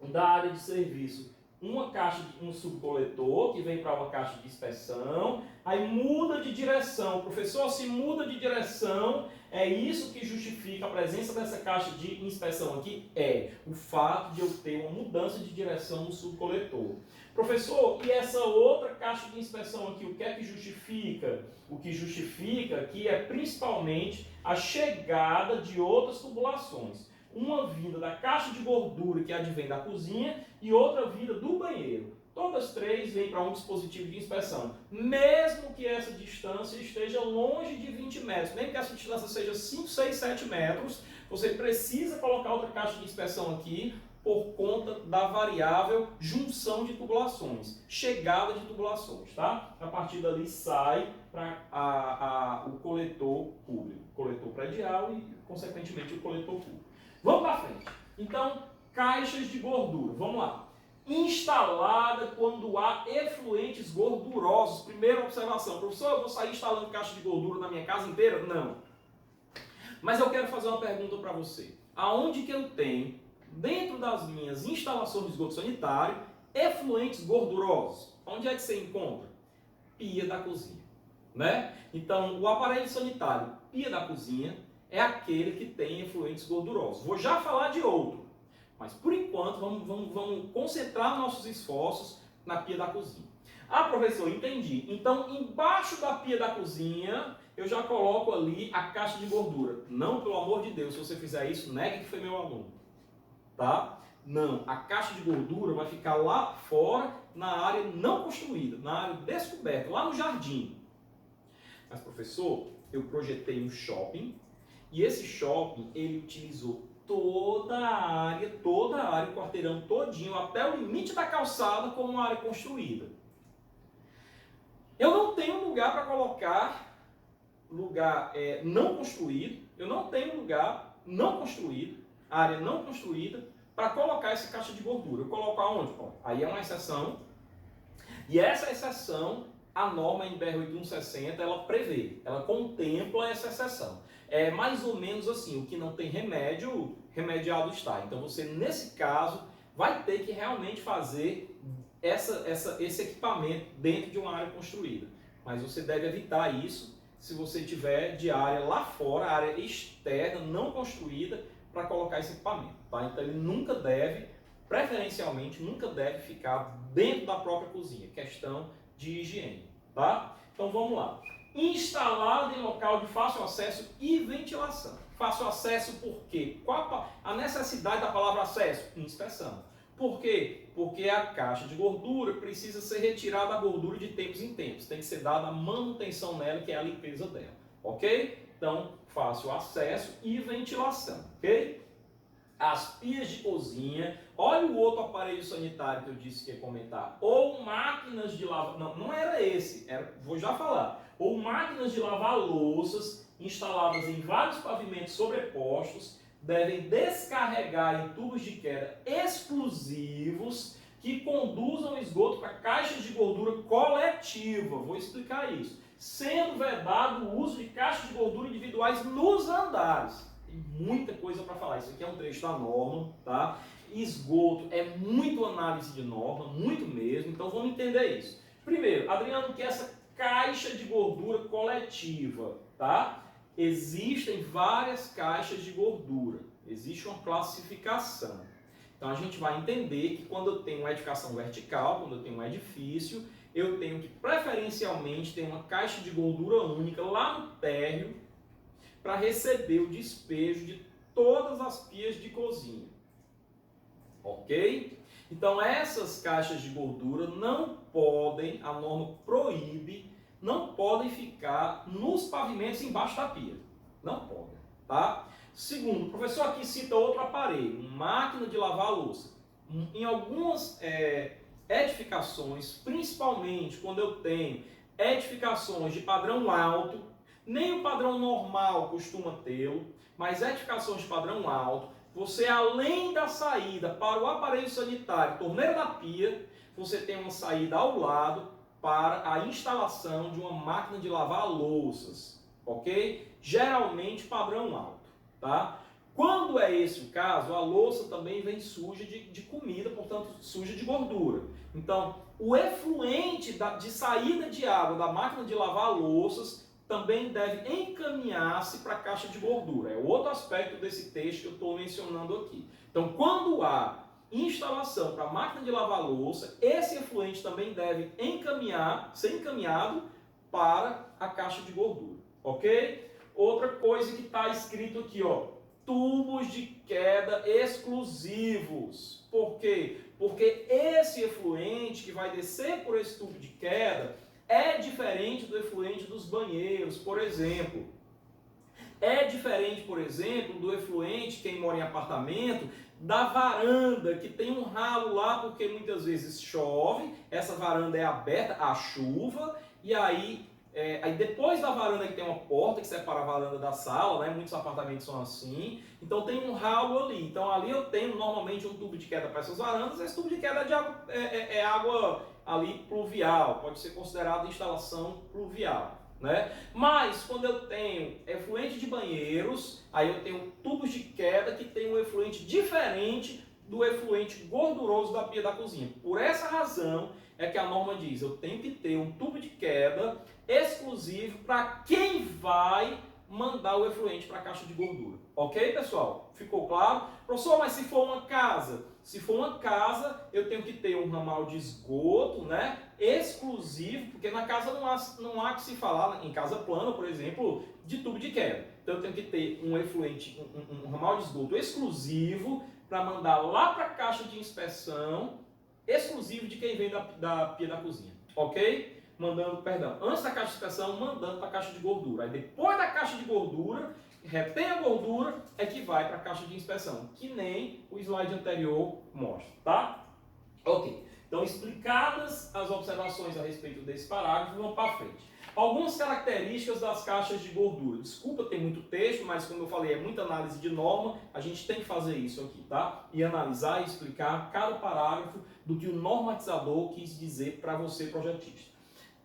da área de serviço uma caixa, um subcoletor que vem para uma caixa de inspeção, aí muda de direção. Professor, se muda de direção, é isso que justifica a presença dessa caixa de inspeção aqui? É o fato de eu ter uma mudança de direção no subcoletor. Professor, e essa outra caixa de inspeção aqui, o que é que justifica? O que justifica aqui é principalmente a chegada de outras tubulações. Uma vinda da caixa de gordura que advém da cozinha e outra vinda do banheiro. Todas três vêm para um dispositivo de inspeção. Mesmo que essa distância esteja longe de 20 metros, mesmo que essa distância seja 5, 6, 7 metros, você precisa colocar outra caixa de inspeção aqui por conta da variável junção de tubulações, chegada de tubulações, tá? A partir dali sai para o coletor público, coletor predial e, consequentemente, o coletor público. Vamos para frente. Então, caixas de gordura. Vamos lá. Instalada quando há efluentes gordurosos. Primeira observação. Professor, eu vou sair instalando caixa de gordura na minha casa inteira? Não. Mas eu quero fazer uma pergunta para você. Aonde que eu tenho, dentro das minhas instalações de esgoto sanitário, efluentes gordurosos? Onde é que você encontra? Pia da cozinha, né? Então, o aparelho sanitário, pia da cozinha, é aquele que tem efluentes gordurosos. Vou já falar de outro, mas por enquanto vamos concentrar nossos esforços na pia da cozinha. Ah, professor, entendi. Então, embaixo da pia da cozinha, eu já coloco ali a caixa de gordura. Não, pelo amor de Deus, se você fizer isso, negue que foi meu aluno. Tá? Não, a caixa de gordura vai ficar lá fora, na área não construída, na área descoberta, lá no jardim. Mas, professor, eu projetei um shopping, e esse shopping, ele utilizou toda a área, o quarteirão todinho, até o limite da calçada como uma área construída. Eu não tenho lugar para colocar não construído, eu não tenho lugar não construído, área não construída, para colocar essa caixa de gordura. Eu coloco aonde? Bom, aí é uma exceção, e essa exceção, a norma NBR 8160, ela prevê, ela contempla essa exceção. É mais ou menos assim, o que não tem remédio, remediado está. Então você, nesse caso, vai ter que realmente fazer esse equipamento dentro de uma área construída. Mas você deve evitar isso se você tiver de área lá fora, área externa, não construída, para colocar esse equipamento. Tá? Então ele nunca deve, preferencialmente, nunca deve ficar dentro da própria cozinha. Questão de higiene. Tá? Então vamos lá. Instalado em local de fácil acesso e ventilação. Fácil acesso por quê? Qual a necessidade da palavra acesso? Inspeção. Por quê? Porque a caixa de gordura precisa ser retirada a gordura de tempos em tempos. Tem que ser dada a manutenção nela, que é a limpeza dela. Ok? Então, fácil acesso e ventilação. Ok? As pias de cozinha. Olha o outro aparelho sanitário que eu disse que ia comentar. Ou máquinas de lavar... Não era esse. Vou já falar. Ou máquinas de lavar louças instaladas em vários pavimentos sobrepostos devem descarregar em tubos de queda exclusivos que conduzam o esgoto para caixas de gordura coletiva. Vou explicar isso. Sendo vedado o uso de caixas de gordura individuais nos andares. Tem muita coisa para falar. Isso aqui é um trecho da norma, tá? Esgoto é muito análise de norma, muito mesmo. Então vamos entender isso. Primeiro, Adriano, o que é essa caixa de gordura coletiva, tá? Existem várias caixas de gordura, existe uma classificação. Então a gente vai entender que quando eu tenho uma edificação vertical, quando eu tenho um edifício, eu tenho que preferencialmente ter uma caixa de gordura única lá no térreo para receber o despejo de todas as pias de cozinha. Ok? Então essas caixas de gordura não podem, a norma proíbe, não podem ficar nos pavimentos embaixo da pia. Não podem, tá? Segundo, o professor aqui cita outro aparelho, máquina de lavar a louça. Em algumas edificações, principalmente quando eu tenho edificações de padrão alto, nem o padrão normal costuma tê-lo, mas edificações de padrão alto, você além da saída para o aparelho sanitário, torneira da pia, você tem uma saída ao lado para a instalação de uma máquina de lavar louças, ok? Geralmente padrão alto, tá? Quando é esse o caso, a louça também vem suja de comida, portanto suja de gordura. Então, o efluente de saída de água da máquina de lavar louças também deve encaminhar-se para a caixa de gordura. É outro aspecto desse texto que eu estou mencionando aqui. Então, quando há instalação para a máquina de lavar louça, esse efluente também deve ser encaminhado para a caixa de gordura, ok? Outra coisa que está escrito aqui, ó, tubos de queda exclusivos. Por quê? Porque esse efluente que vai descer por esse tubo de queda é diferente do efluente dos banheiros, por exemplo. É diferente, por exemplo, do efluente, quem mora em apartamento, da varanda, que tem um ralo lá porque muitas vezes chove, essa varanda é aberta à chuva, e aí depois da varanda que tem uma porta que separa a varanda da sala, né? Muitos apartamentos são assim, então tem um ralo ali. Então ali eu tenho normalmente um tubo de queda para essas varandas, esse tubo de queda é de água, água ali pluvial, pode ser considerado instalação pluvial. Né? Mas quando eu tenho efluente de banheiros, aí eu tenho tubos de queda que tem um efluente diferente do efluente gorduroso da pia da cozinha. Por essa razão é que a norma diz, eu tenho que ter um tubo de queda exclusivo para quem vai mandar o efluente para a caixa de gordura. Ok, pessoal? Ficou claro? Professor, mas se for uma casa? Se for uma casa, eu tenho que ter um ramal de esgoto, né, exclusivo, porque na casa não há que se falar, em casa plana, por exemplo, de tubo de queda. Então eu tenho que ter um efluente, um ramal de esgoto exclusivo para mandar lá para a caixa de inspeção, exclusivo de quem vem da pia da cozinha. Ok? Antes da caixa de inspeção, mandando para a caixa de gordura. Aí depois da caixa de gordura, retém a gordura, é que vai para a caixa de inspeção, que nem o slide anterior mostra, tá? Ok. Então, explicadas as observações a respeito desse parágrafo, vamos para frente. Algumas características das caixas de gordura. Desculpa, tem muito texto, mas como eu falei, é muita análise de norma, a gente tem que fazer isso aqui, tá? E analisar e explicar cada parágrafo do que o normatizador quis dizer para você, projetista.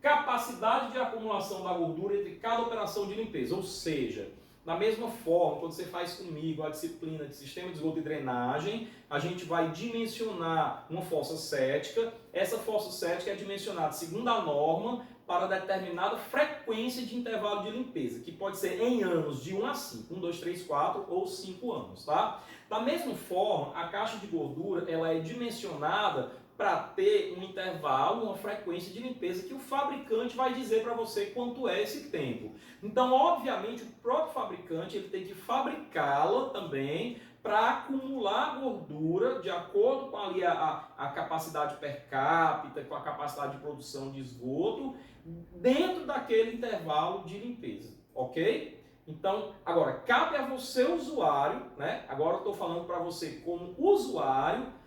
Capacidade de acumulação da gordura entre cada operação de limpeza, ou seja, da mesma forma, quando você faz comigo a disciplina de sistema de esgoto e drenagem, a gente vai dimensionar uma fossa cética. Essa fossa cética é dimensionada segundo a norma para determinada frequência de intervalo de limpeza, que pode ser em anos de 1 a 5, 1, 2, 3, 4 ou 5 anos, tá? Da mesma forma, a caixa de gordura ela é dimensionada para ter um intervalo, uma frequência de limpeza que o fabricante vai dizer para você quanto é esse tempo. Então, obviamente, o próprio fabricante ele tem que fabricá-la também para acumular gordura de acordo com ali a capacidade per capita, com a capacidade de produção de esgoto, dentro daquele intervalo de limpeza, ok? Então, agora, cabe a você, usuário, né? Agora eu estou falando para você como usuário,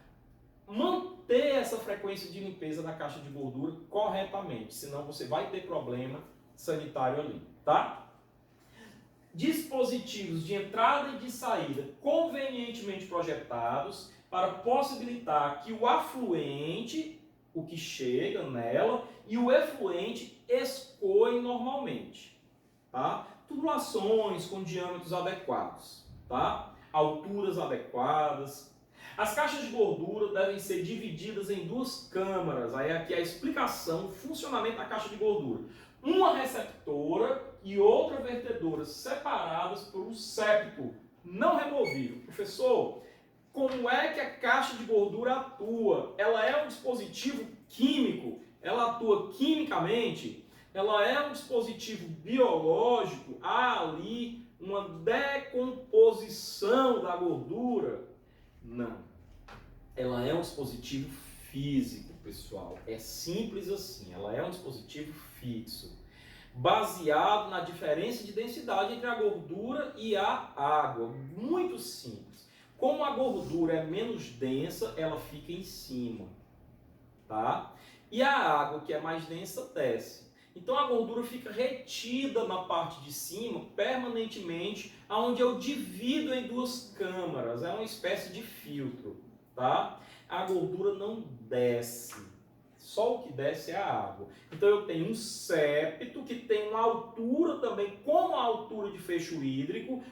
manter essa frequência de limpeza da caixa de gordura corretamente, senão você vai ter problema sanitário ali, tá? Dispositivos de entrada e de saída convenientemente projetados para possibilitar que o afluente, o que chega nela, e o efluente escoem normalmente, tá? Tubulações com diâmetros adequados, tá? Alturas adequadas. As caixas de gordura devem ser divididas em duas câmaras. Aí aqui a explicação, o funcionamento da caixa de gordura. Uma receptora e outra vertedora, separadas por um septo não removível. Professor, como é que a caixa de gordura atua? Ela é um dispositivo químico? Ela atua quimicamente? Ela é um dispositivo biológico? Há ali uma decomposição da gordura? Não. Ela é um dispositivo físico, pessoal. É simples assim. Ela é um dispositivo fixo, baseado na diferença de densidade entre a gordura e a água. Muito simples. Como a gordura é menos densa, ela fica em cima, tá? E a água, que é mais densa, desce. Então a gordura fica retida na parte de cima permanentemente, onde eu divido em duas câmaras, é uma espécie de filtro, tá? A gordura não desce, só o que desce é a água. Então eu tenho um septo que tem uma altura também, como a altura de fecho hídrico,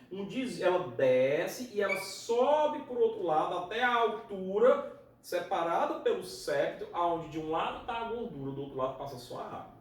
ela desce e ela sobe por outro lado até a altura separada pelo septo, onde de um lado está a gordura, do outro lado passa só a água.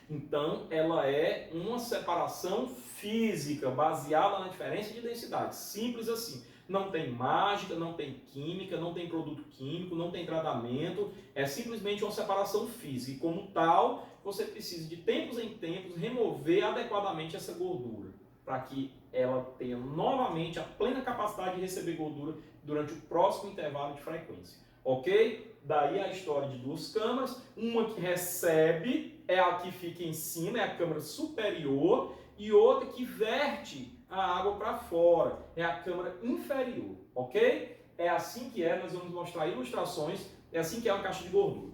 Então, ela é uma separação física, baseada na diferença de densidade. Simples assim. Não tem mágica, não tem química, não tem produto químico, não tem tratamento. É simplesmente uma separação física. E como tal, você precisa de tempos em tempos remover adequadamente essa gordura, para que ela tenha novamente a plena capacidade de receber gordura durante o próximo intervalo de frequência. Ok? Daí a história de duas câmaras, uma que recebe é a que fica em cima, é a câmara superior, e outra que verte a água para fora, é a câmara inferior, ok? É assim que é, nós vamos mostrar ilustrações, é assim que é uma caixa de gordura.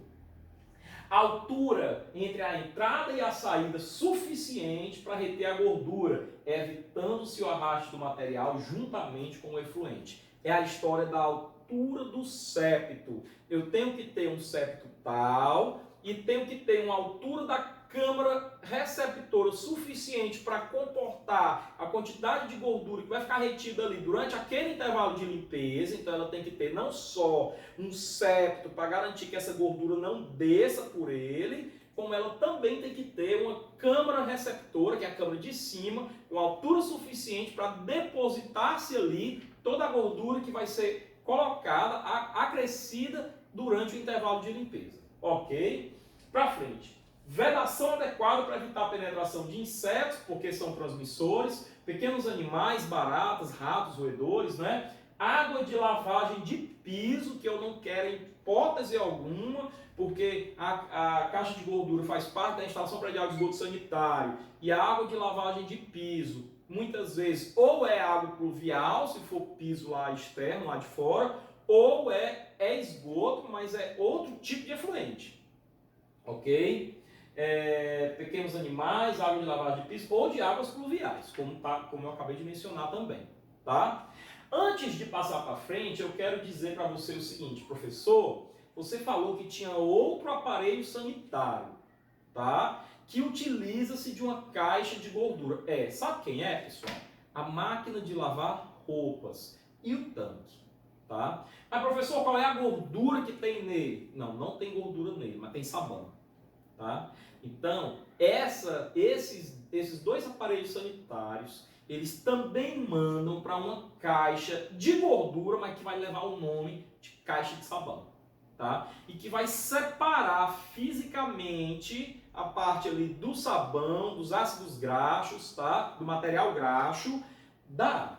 Altura entre a entrada e a saída suficiente para reter a gordura, evitando-se o arraste do material juntamente com o efluente. É a história da altura do septo. Eu tenho que ter um septo tal e tenho que ter uma altura da câmara receptora suficiente para comportar a quantidade de gordura que vai ficar retida ali durante aquele intervalo de limpeza. Então ela tem que ter não só um septo para garantir que essa gordura não desça por ele, como ela também tem que ter uma câmara receptora, que é a câmara de cima, uma altura suficiente para depositar-se ali toda a gordura que vai ser colocada, acrescida durante o intervalo de limpeza. Ok? Para frente. Vedação adequada para evitar a penetração de insetos, porque são transmissores, pequenos animais, baratas, ratos, roedores, né? Água de lavagem de piso, que eu não quero em hipótese alguma, porque a caixa de gordura faz parte da instalação predial de esgoto sanitário, e a água de lavagem de piso, muitas vezes, ou é água pluvial, se for piso lá externo, lá de fora, ou é esgoto, mas é outro tipo de efluente, ok? Pequenos animais, água de lavagem de piso ou de águas pluviais, como eu acabei de mencionar também, tá? Antes de passar para frente, eu quero dizer para você o seguinte, professor, você falou que tinha outro aparelho sanitário, tá? Que utiliza-se de uma caixa de gordura. Sabe quem é, pessoal? A máquina de lavar roupas e o tanque, tá? Mas, professor, qual é a gordura que tem nele? Não, não tem gordura nele, mas tem sabão, tá? Então, esses dois aparelhos sanitários, eles também mandam para uma caixa de gordura, mas que vai levar o nome de caixa de sabão, tá? E que vai separar fisicamente a parte ali do sabão, dos ácidos graxos, tá? Do material graxo da água.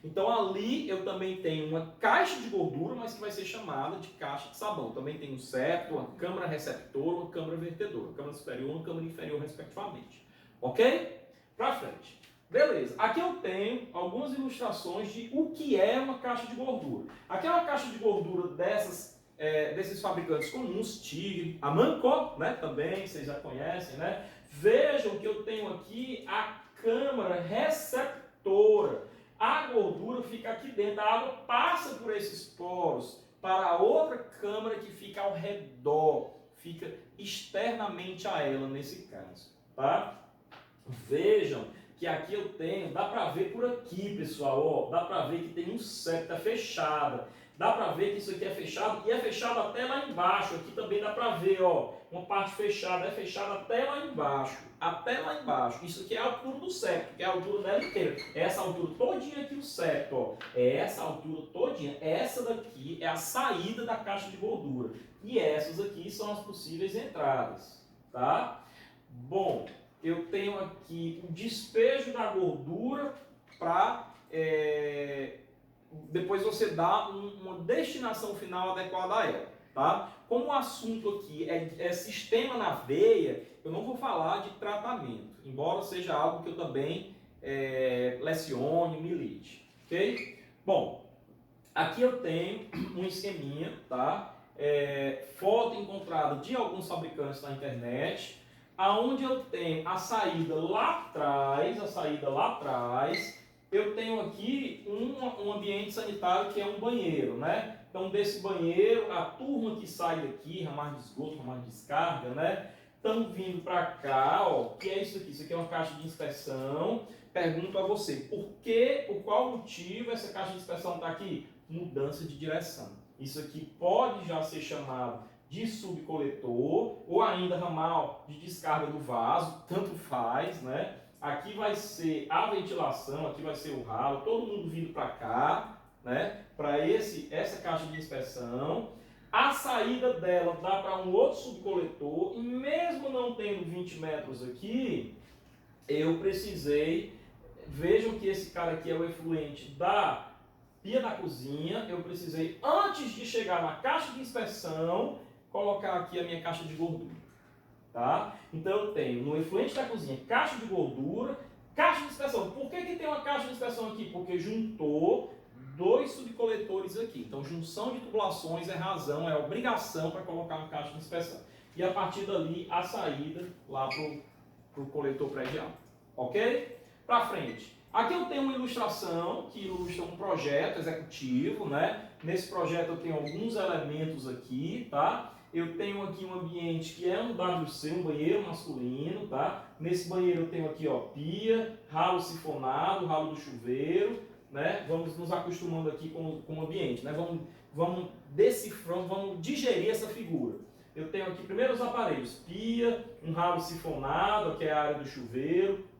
Então ali eu também tenho uma caixa de gordura, mas que vai ser chamada de caixa de sabão. Também tem um septo, uma câmara receptora, uma câmara vertedora. Câmara superior e uma câmara inferior, respectivamente. Ok? Pra frente. Beleza. Aqui eu tenho algumas ilustrações de o que é uma caixa de gordura. Aqui é uma caixa de gordura desses fabricantes comuns, Tigre, a Manco, né? Também, vocês já conhecem, né? Vejam que eu tenho aqui a câmara receptora. A gordura fica aqui dentro, a água passa por esses poros para a outra câmara que fica ao redor, fica externamente a ela nesse caso, tá? Vejam que aqui eu tenho, dá para ver por aqui, pessoal, ó, dá para ver que tem um septo fechada. Dá para ver que isso aqui é fechado e é fechado até lá embaixo. Aqui também dá para ver, ó, uma parte fechada, é fechada até lá embaixo. Até lá embaixo. Isso aqui é a altura do septo, que é a altura dela inteira. É essa altura todinha aqui o septo, ó. É essa altura todinha. Essa daqui é a saída da caixa de gordura. E essas aqui são as possíveis entradas, tá? Bom, eu tenho aqui o despejo da gordura para... depois você dá uma destinação final adequada a ela, tá? Como o assunto aqui é sistema na veia, eu não vou falar de tratamento, embora seja algo que eu também lecione, milite, ok? Bom, aqui eu tenho um esqueminha, tá? Foto encontrada de alguns fabricantes na internet, aonde eu tenho a saída lá atrás, eu tenho aqui um ambiente sanitário que é um banheiro, né? Então, desse banheiro, a turma que sai daqui, ramar de esgoto, ramar de descarga, né? Estão vindo para cá, ó, que é isso aqui? Isso aqui é uma caixa de inspeção. Pergunto a você, por qual motivo essa caixa de inspeção está aqui? Mudança de direção. Isso aqui pode já ser chamado de subcoletor ou ainda ramal de descarga do vaso, tanto faz, né? Aqui vai ser a ventilação, aqui vai ser o ralo, todo mundo vindo para cá, né? Para essa caixa de inspeção. A saída dela dá para um outro subcoletor e mesmo não tendo 20 metros aqui, eu precisei, vejam que esse cara aqui é o efluente da pia da cozinha, eu precisei, antes de chegar na caixa de inspeção, colocar aqui a minha caixa de gordura. Tá? Então eu tenho no efluente da cozinha caixa de gordura, caixa de inspeção. Por que tem uma caixa de inspeção aqui? Porque juntou dois subcoletores aqui. Então junção de tubulações é razão, é obrigação para colocar uma caixa de inspeção. E a partir dali a saída lá para o coletor predial. Ok? Para frente. Aqui eu tenho uma ilustração que ilustra um projeto executivo, né? Nesse projeto eu tenho alguns elementos aqui, tá? Eu tenho aqui um ambiente que é um WC, um banheiro masculino, tá? Nesse banheiro eu tenho aqui, ó, pia, ralo sifonado, ralo do chuveiro, né? Vamos nos acostumando aqui com o ambiente, né? Vamos decifrando, vamos digerir essa figura. Eu tenho aqui primeiro os aparelhos, pia, um ralo sifonado, que é a área do chuveiro,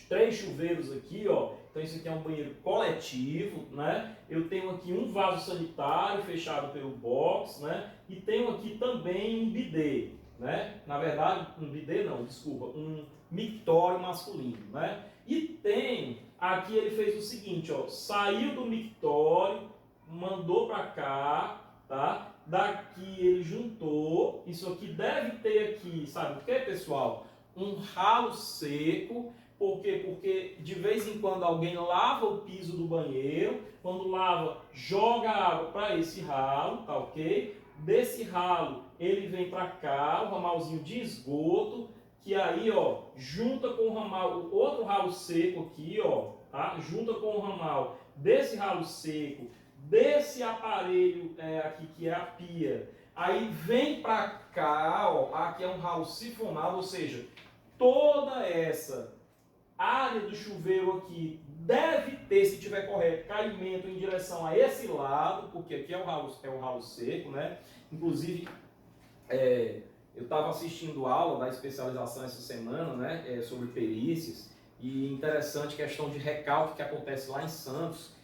3 chuveiros aqui, ó. Então isso aqui é um banheiro coletivo, né? Eu tenho aqui um vaso sanitário fechado pelo box, né? E tenho aqui também um bidê, né? Na verdade, um bidê não, desculpa, um mictório masculino, né? E tem, aqui ele fez o seguinte, ó, saiu do mictório, mandou para cá, tá? Daqui ele juntou, isso aqui deve ter aqui, sabe o que, pessoal? Um ralo seco Por quê? Porque de vez em quando alguém lava o piso do banheiro, quando lava, joga água para esse ralo, tá ok? Desse ralo ele vem para cá, o ramalzinho de esgoto, que aí, ó, junta com o ramal, o outro ralo seco aqui, ó, tá? Junta com o ramal desse ralo seco, desse aparelho aqui que é a pia. Aí vem para cá, ó, aqui é um ralo sifonado, ou seja, toda essa área do chuveiro aqui deve ter, se tiver correto, caimento em direção a esse lado, porque aqui é o ralo seco, né? Inclusive, eu estava assistindo aula da especialização essa semana, né, sobre perícias, e interessante questão de recalque que acontece lá em Santos.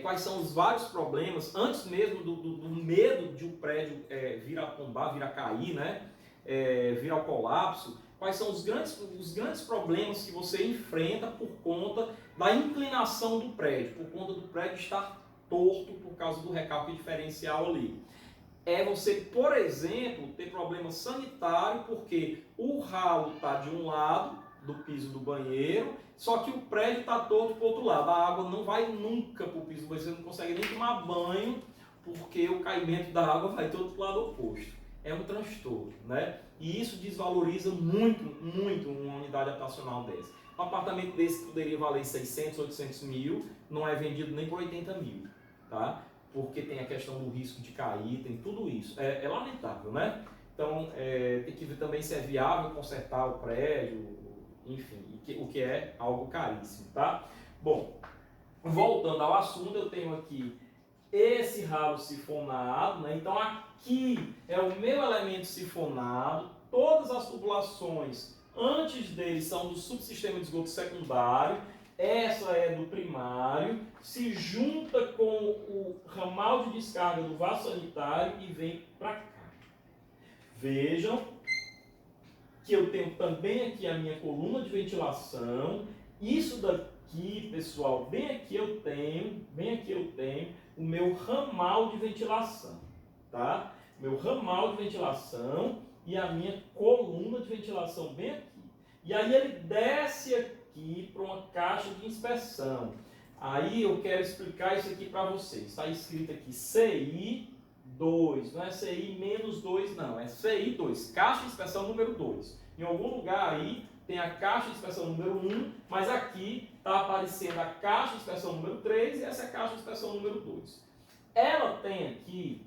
Quais são os vários problemas, antes mesmo do medo de um prédio vir a tombar, vir a cair, né, vir ao colapso. Quais são os grandes problemas que você enfrenta por conta da inclinação do prédio, por conta do prédio estar torto por causa do recalque diferencial ali? É você, por exemplo, ter problema sanitário porque o ralo está de um lado do piso do banheiro, só que o prédio está torto para o outro lado. A água não vai nunca para o piso do banheiro, você não consegue nem tomar banho porque o caimento da água vai todo para o lado oposto. É um transtorno, né? E isso desvaloriza muito, muito uma unidade habitacional dessa. Um apartamento desse que poderia valer 600, 800 mil, não é vendido nem por 80 mil, tá? Porque tem a questão do risco de cair, tem tudo isso. É lamentável, né? Então, tem que ver também se é viável consertar o prédio, enfim, o que é algo caríssimo, tá? Bom, voltando ao assunto, eu tenho aqui esse ralo sifonado, né? Então aqui é o meu elemento sifonado, todas as tubulações antes dele são do subsistema de esgoto secundário, essa é do primário, se junta com o ramal de descarga do vaso sanitário e vem para cá. Vejam que eu tenho também aqui a minha coluna de ventilação, isso daqui, pessoal, bem aqui eu tenho o meu ramal de ventilação, tá? Meu ramal de ventilação e a minha coluna de ventilação bem aqui. E aí ele desce aqui para uma caixa de inspeção. Aí eu quero explicar isso aqui para vocês. Está escrito aqui CI 2, não é CI menos 2 não, é CI 2, caixa de inspeção número 2. Em algum lugar aí tem a caixa de inspeção número 1, mas aqui está aparecendo a caixa de inspeção número 3 e essa é a caixa de inspeção número 2. Ela tem aqui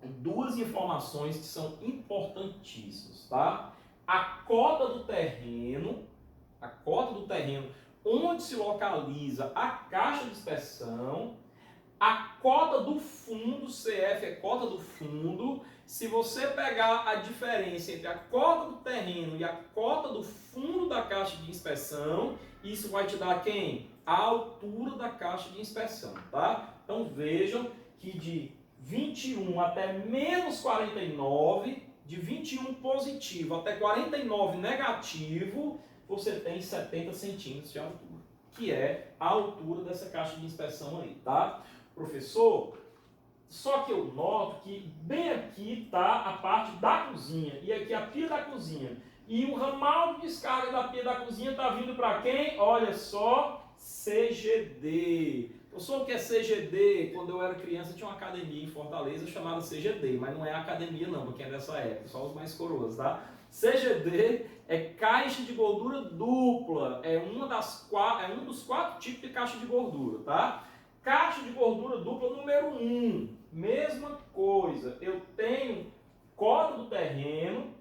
duas informações que são importantíssimas, tá? A cota do terreno, onde se localiza a caixa de inspeção, a cota do fundo, CF é cota do fundo. Se você pegar a diferença entre a cota do terreno e a cota do fundo da caixa de inspeção, isso vai te dar quem? A altura da caixa de inspeção, tá? Então vejam que de 21 até menos 49, de 21 positivo até 49 negativo, você tem 70 centímetros de altura, que é a altura dessa caixa de inspeção aí, tá? Professor, só que eu noto que bem aqui está a parte da cozinha, e aqui a pia da cozinha. E o ramal de descarga da pia da cozinha está vindo para quem? Olha só, CGD. Professor, o que é CGD? Quando eu era criança tinha uma academia em Fortaleza chamada CGD, mas não é academia não, porque é dessa época, só os mais coroas, tá? CGD é caixa de gordura dupla, é um dos 4 tipos de caixa de gordura, tá? Caixa de gordura dupla número 1, mesma coisa, eu tenho cota do terreno,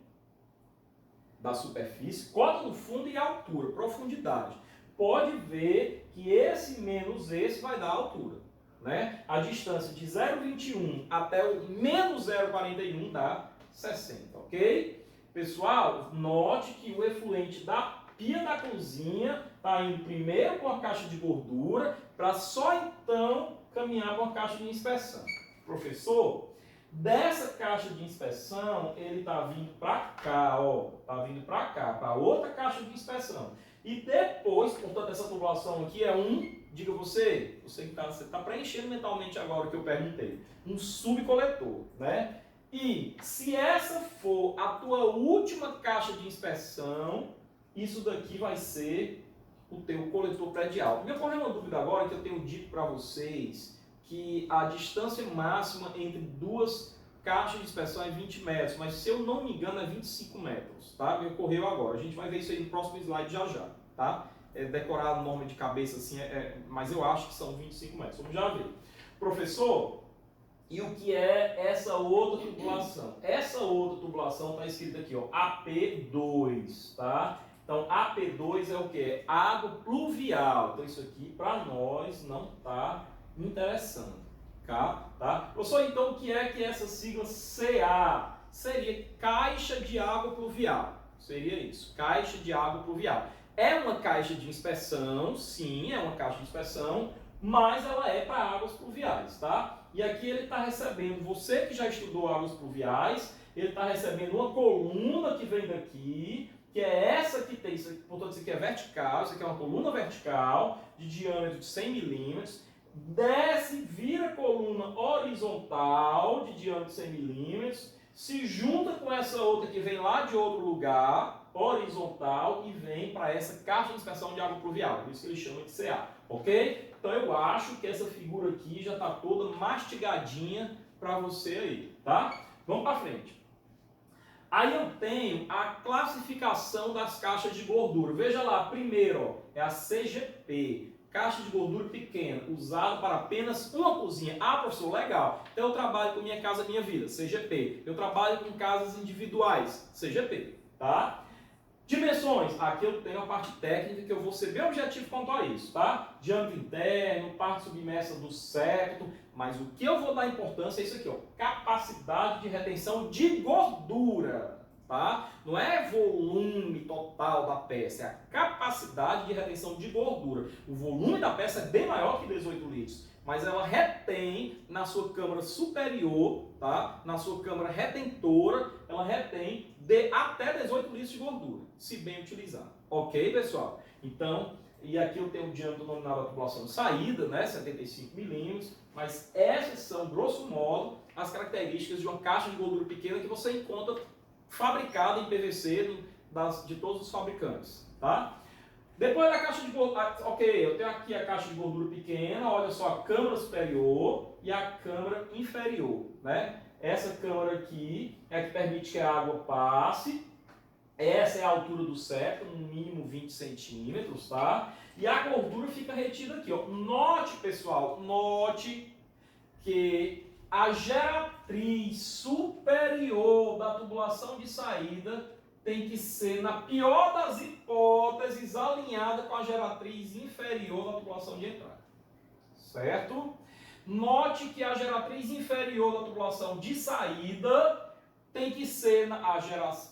da superfície, cota do fundo e altura, profundidade. Pode ver que esse menos esse vai dar a altura, né? A distância de 0,21 até o menos 0,41 dá 60, ok? Pessoal, note que o efluente da pia da cozinha está indo primeiro com a caixa de gordura, para só então caminhar com a caixa de inspeção. Professor, dessa caixa de inspeção, ele está vindo para cá, ó, está vindo para cá, para outra caixa de inspeção. E depois, portanto, essa tubulação aqui é diga você que está preenchendo mentalmente agora o que eu perguntei, um subcoletor, né? E se essa for a tua última caixa de inspeção, isso daqui vai ser o teu coletor predial. Me ocorreu uma dúvida agora que eu tenho dito para vocês que a distância máxima entre duas caixas de inspeção é 20 metros, mas se eu não me engano é 25 metros, tá? Me ocorreu agora. A gente vai ver isso aí no próximo slide já já, tá? Decorar o nome de cabeça assim, mas eu acho que são 25 metros. Vamos já ver. Professor, e o que é essa outra tubulação? Essa outra tubulação está escrita aqui, ó, AP2, tá? Então, AP2 é o que? Água pluvial. Então, isso aqui para nós não está interessando, tá? Professor, então o que é que essa sigla CA? Seria caixa de água pluvial. Seria isso, caixa de água pluvial. É uma caixa de inspeção, sim, é uma caixa de inspeção, mas ela é para águas pluviais, tá? E aqui ele está recebendo, você que já estudou águas pluviais, ele está recebendo uma coluna que vem daqui, que é essa que tem, portanto isso aqui é vertical, isso aqui é uma coluna vertical de diâmetro de 100 milímetros, desce, vira coluna horizontal de diâmetro de 100 milímetros, se junta com essa outra que vem lá de outro lugar, horizontal, e vem para essa caixa de inspeção de água pluvial, por isso que ele chama de CA, ok? Então eu acho que essa figura aqui já está toda mastigadinha para você aí, tá? Vamos para frente. Aí eu tenho a classificação das caixas de gordura. Veja lá, primeiro, ó, é a CGP, caixa de gordura pequena, usada para apenas uma cozinha. Ah, professor, legal. Então eu trabalho com Minha Casa Minha Vida, CGP. Eu trabalho com casas individuais, CGP, tá? Dimensões, aqui eu tenho a parte técnica que eu vou ser bem objetivo quanto a isso, tá? Diâmetro interno, parte submersa do septo, mas o que eu vou dar importância é isso aqui, ó, capacidade de retenção de gordura, tá? Não é volume total da peça, é a capacidade de retenção de gordura. O volume da peça é bem maior que 18 litros, mas ela retém na sua câmara superior, tá? Na sua câmara retentora, ela retém de até 18 litros de gordura, se bem utilizado. Ok, pessoal? Então, e aqui eu tenho o diâmetro nominal da tubulação de saída, né? 75 milímetros, mas essas são, grosso modo, as características de uma caixa de gordura pequena que você encontra fabricada em PVC de todos os fabricantes, tá? Depois da caixa de gordura, ok, eu tenho aqui a caixa de gordura pequena, olha só, a câmara superior e a câmara inferior, né? Essa câmara aqui é a que permite que a água passe, essa é a altura do septo, no mínimo 20 centímetros, tá? E a gordura fica retida aqui, ó. Note, pessoal, note que a geratriz superior da tubulação de saída tem que ser, na pior das hipóteses, alinhada com a geratriz inferior da tubulação de entrada. Certo? Note que a geratriz inferior da tubulação de saída tem que ser a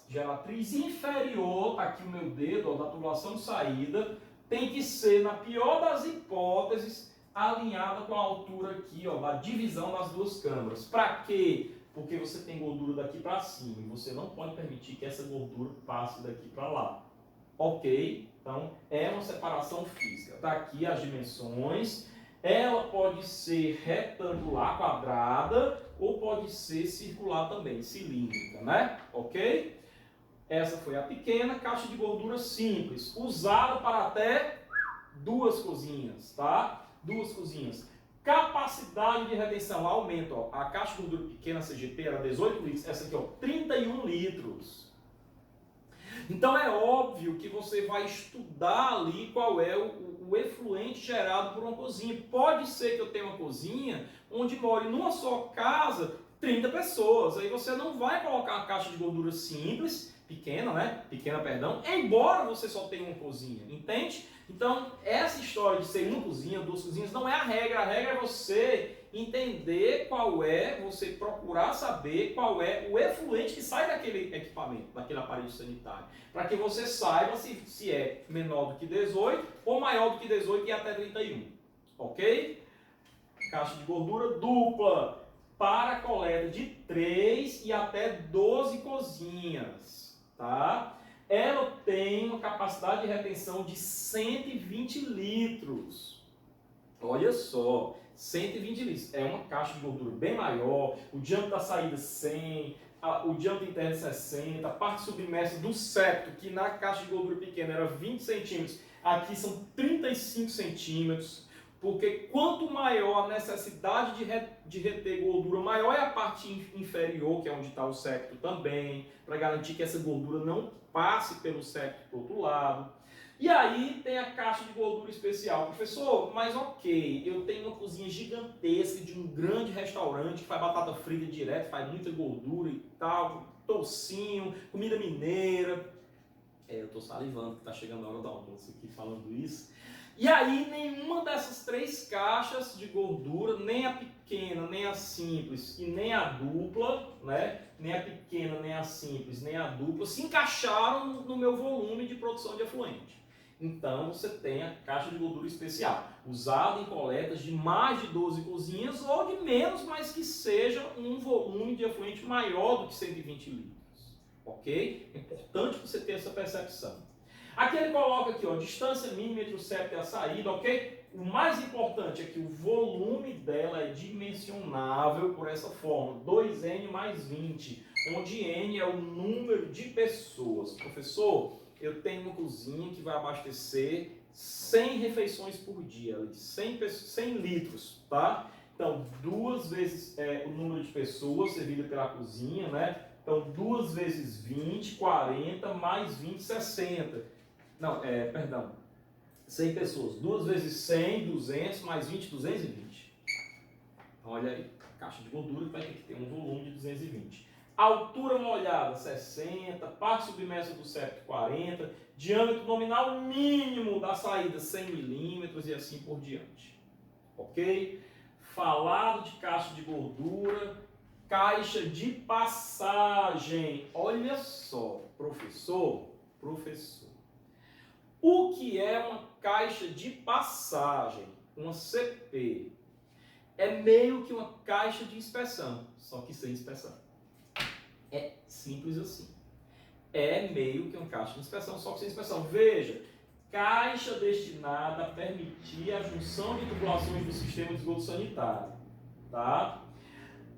geratriz inferior, tá aqui o meu dedo, ó, da tubulação de saída, tem que ser, na pior das hipóteses, alinhada com a altura aqui, ó, da divisão das duas câmaras. Para quê? Porque você tem gordura daqui para cima e você não pode permitir que essa gordura passe daqui para lá. Ok? Então, é uma separação física. Está aqui as dimensões. Ela pode ser retangular, quadrada, ou pode ser circular também, cilíndrica, né? Ok? Essa foi a pequena, caixa de gordura simples, usada para até 2 cozinhas, tá? 2 cozinhas. Capacidade de retenção, aumenta, ó. A caixa de gordura pequena, CGP, era 18 litros, essa aqui, ó, 31 litros. Então é óbvio que você vai estudar ali qual é o efluente gerado por uma cozinha. Pode ser que eu tenha uma cozinha onde more numa só casa 30 pessoas. Aí você não vai colocar uma caixa de gordura simples, pequena, né? Pequena, perdão, embora você só tenha uma cozinha, entende? Então, essa história de ser uma cozinha, 2 cozinhas, não é a regra é você entender qual é, você procurar saber qual é o efluente que sai daquele equipamento, daquele aparelho sanitário, para que você saiba se é menor do que 18 ou maior do que 18 e até 31, ok? Caixa de gordura dupla, para coleta de 3 e até 12 cozinhas, tá? Ela tem uma capacidade de retenção de 120 litros. Olha só, 120 litros. É uma caixa de gordura bem maior, o diâmetro da saída 100, o diâmetro interno 60, a parte submersa do septo, que na caixa de gordura pequena era 20 centímetros, aqui são 35 centímetros, porque quanto maior a necessidade de reter gordura, maior é a parte inferior, que é onde está o septo também, para garantir que essa gordura não passe pelo septo para o outro lado. E aí tem a caixa de gordura especial. Professor, mas ok, eu tenho uma cozinha gigantesca de um grande restaurante que faz batata frita direto, faz muita gordura e tal, toucinho, comida mineira. Eu tô salivando que tá chegando a hora do almoço aqui falando isso. E aí nenhuma dessas 3 caixas de gordura, nem a pequena, nem a simples e nem a dupla, né? Nem a pequena, nem a simples, nem a dupla, se encaixaram no meu volume de produção de efluente. Então você tem a caixa de gordura especial, usada em coletas de mais de 12 cozinhas ou de menos, mas que seja um volume de efluente maior do que 120 litros. Ok? É importante você ter essa percepção. Aqui ele coloca aqui, ó, distância mínima entre o septo e a saída, ok? O mais importante é que o volume dela é dimensionável por essa forma, 2N mais 20, onde N é o número de pessoas. Professor, eu tenho uma cozinha que vai abastecer 100 refeições por dia, 100 litros, tá? Então, 2 vezes o número de pessoas servidas pela cozinha, né? Então, 2 vezes 20, 40, mais 20, 60. Não, perdão. 100 pessoas. 2 vezes 100, 200, mais 20, 220. Então, olha aí. A caixa de gordura vai ter que ter um volume de 220. Altura molhada, 60. Parte submersa do septo, 40. Diâmetro nominal mínimo da saída, 100 milímetros e assim por diante. Ok? Falado de caixa de gordura, caixa de passagem. Olha só, professor. O que é uma caixa de passagem? Uma CP. É meio que uma caixa de inspeção, só que sem inspeção. É simples assim. É meio que uma caixa de inspeção, só que sem inspeção. Veja, caixa destinada a permitir a junção de tubulações do sistema de esgoto sanitário. Tá?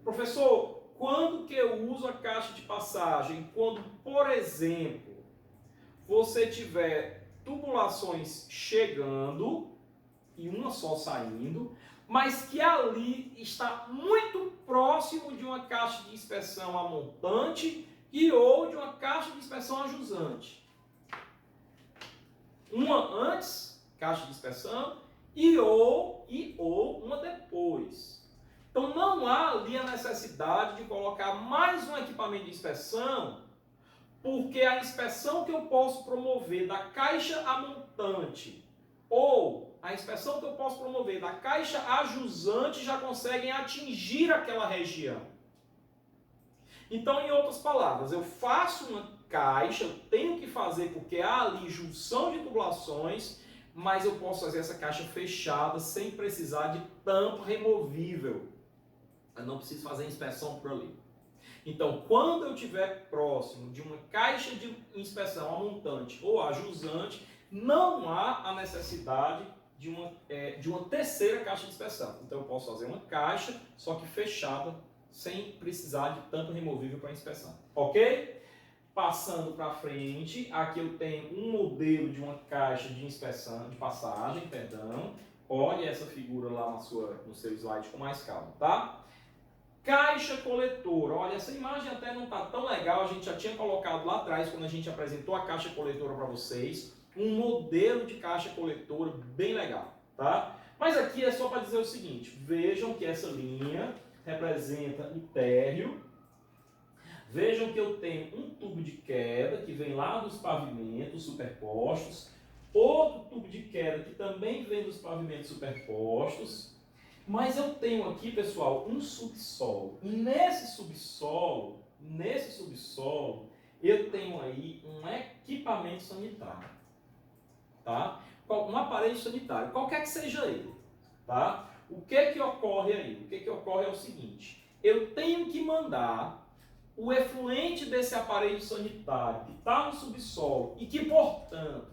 Professor, quando que eu uso a caixa de passagem? Quando, por exemplo, você tiver tubulações chegando e uma só saindo, mas que ali está muito próximo de uma caixa de inspeção a montante e ou de uma caixa de inspeção a jusante. Uma antes, caixa de inspeção, e ou uma depois. Então não há ali a necessidade de colocar mais um equipamento de inspeção, porque a inspeção que eu posso promover da caixa a montante ou a inspeção que eu posso promover da caixa a jusante já conseguem atingir aquela região. Então, em outras palavras, eu faço uma caixa, eu tenho que fazer porque há ali junção de tubulações, mas eu posso fazer essa caixa fechada sem precisar de tampa removível. Eu não preciso fazer inspeção por ali. Então, quando eu estiver próximo de uma caixa de inspeção a montante ou a jusante, não há a necessidade de uma terceira caixa de inspeção. Então, eu posso fazer uma caixa, só que fechada, sem precisar de tampa removível para inspeção. Ok? Passando para frente, aqui eu tenho um modelo de uma caixa de inspeção, de passagem, perdão. Olhe essa figura lá no seu slide com mais calma, tá? Caixa coletora. Olha, essa imagem até não está tão legal, a gente já tinha colocado lá atrás, quando a gente apresentou a caixa coletora para vocês, um modelo de caixa coletora bem legal, tá? Mas aqui é só para dizer o seguinte, vejam que essa linha representa o térreo, vejam que eu tenho um tubo de queda que vem lá dos pavimentos superpostos, outro tubo de queda que também vem dos pavimentos superpostos, mas eu tenho aqui, pessoal, um subsolo. E nesse subsolo, eu tenho aí um equipamento sanitário. Tá? Um aparelho sanitário, qualquer que seja ele. Tá? O que ocorre aí? O que ocorre é o seguinte. Eu tenho que mandar o efluente desse aparelho sanitário que está no subsolo e que, portanto,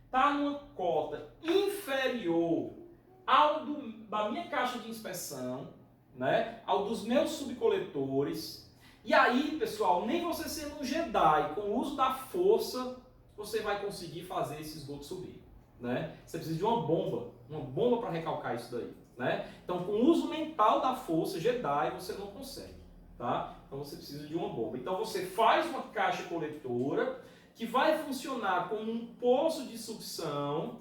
está numa cota inferior ao da minha caixa de inspeção, né, ao dos meus subcoletores. E aí, pessoal, nem você sendo um Jedi, com o uso da força, você vai conseguir fazer esse esgoto subir. né? Você precisa de uma bomba para recalcar isso daí, né? Então, com o uso mental da força Jedi, você não consegue, tá? Então, você precisa de uma bomba. Então, você faz uma caixa coletora que vai funcionar como um poço de sucção.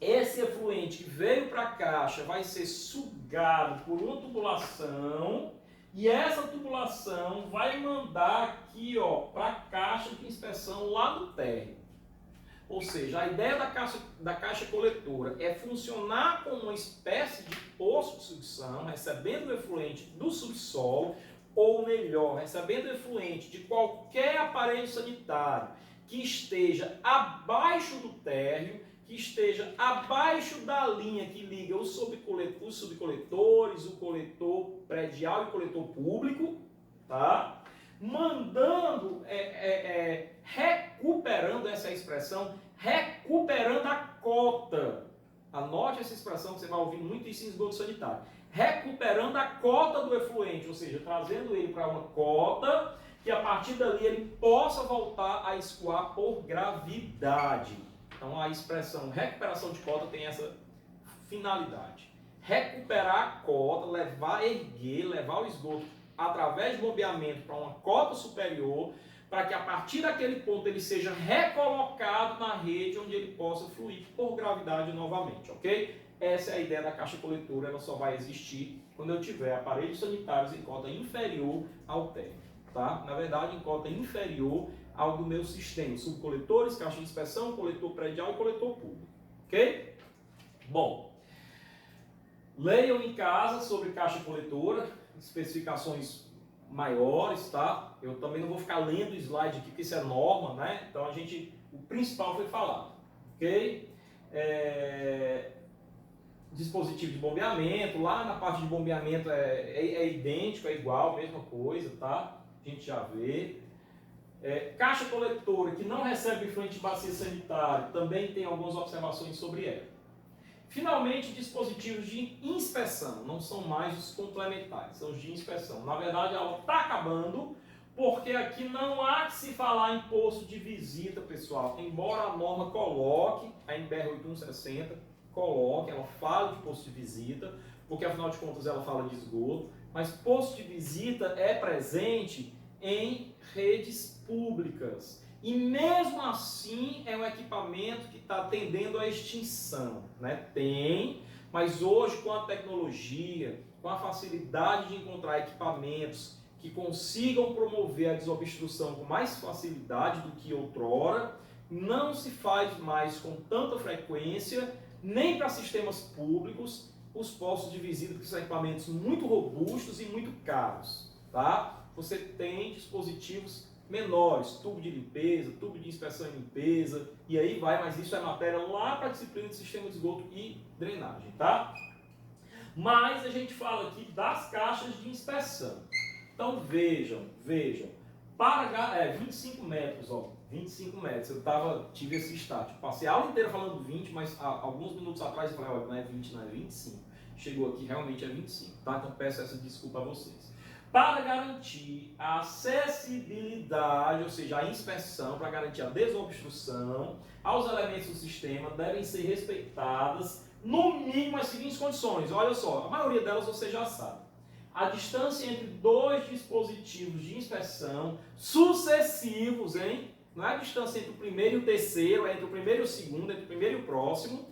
Esse efluente que veio para a caixa vai ser sugado por uma tubulação e essa tubulação vai mandar aqui, ó, para a caixa de inspeção lá no térreo. Ou seja, a ideia da caixa coletora é funcionar como uma espécie de poço de sucção, recebendo o efluente do subsolo, ou melhor, recebendo o efluente de qualquer aparelho sanitário que esteja abaixo do térreo, que esteja abaixo da linha que liga os subcoletores, o coletor predial e o coletor público, tá? Mandando, recuperando essa expressão, recuperando a cota. Anote essa expressão que você vai ouvir muito isso em esgoto sanitário. Recuperando a cota do efluente, ou seja, trazendo ele para uma cota que a partir dali ele possa voltar a escoar por gravidade. Então a expressão recuperação de cota tem essa finalidade. Recuperar a cota, levar o esgoto através de bombeamento para uma cota superior, para que a partir daquele ponto ele seja recolocado na rede onde ele possa fluir por gravidade novamente, ok? Essa é a ideia da caixa coletora, ela só vai existir quando eu tiver aparelhos sanitários em cota inferior ao térreo, tá? Na verdade, em cota inferior ao do meu sistema, subcoletores, caixa de inspeção, coletor predial e coletor público, ok? Bom, leiam em casa sobre caixa coletora, especificações maiores, tá? Eu também não vou ficar lendo o slide aqui, porque isso é norma, né? Então o principal foi falado, ok? Dispositivo de bombeamento, lá na parte de bombeamento é idêntico, é igual, mesma coisa, tá? A gente já vê. Caixa coletora que não recebe efluente de bacia sanitária, também tem algumas observações sobre ela. Finalmente, dispositivos de inspeção, não são mais os complementares, são os de inspeção. Na verdade, a aula está acabando, porque aqui não há que se falar em posto de visita, pessoal. Embora a norma coloque, a NBR 8160 coloque, ela fala de posto de visita, porque afinal de contas ela fala de esgoto, mas posto de visita é presente em redes públicas. E mesmo assim é um equipamento que está tendendo à extinção, né? Tem, mas hoje com a tecnologia, com a facilidade de encontrar equipamentos que consigam promover a desobstrução com mais facilidade do que outrora, não se faz mais com tanta frequência, nem para sistemas públicos, os postos de visita, que são equipamentos muito robustos e muito caros, tá? Você tem dispositivos menores, tubo de limpeza, tubo de inspeção e limpeza, e aí vai, mas isso é matéria lá para a disciplina de sistema de esgoto e drenagem, tá? Mas a gente fala aqui das caixas de inspeção. Então vejam, para 25 metros, ó, 25 metros, tive esse estático, passei a aula inteira falando 20, mas alguns minutos atrás eu falei, olha, não é 20, não é 25, chegou aqui, realmente é 25, tá? Então peço essa desculpa a vocês. Para garantir a acessibilidade, ou seja, a inspeção, para garantir a desobstrução aos elementos do sistema, devem ser respeitadas, no mínimo, as seguintes condições. Olha só, a maioria delas você já sabe. A distância entre dois dispositivos de inspeção sucessivos, hein? Não é a distância entre o primeiro e o terceiro, é entre o primeiro e o segundo, entre o primeiro e o próximo,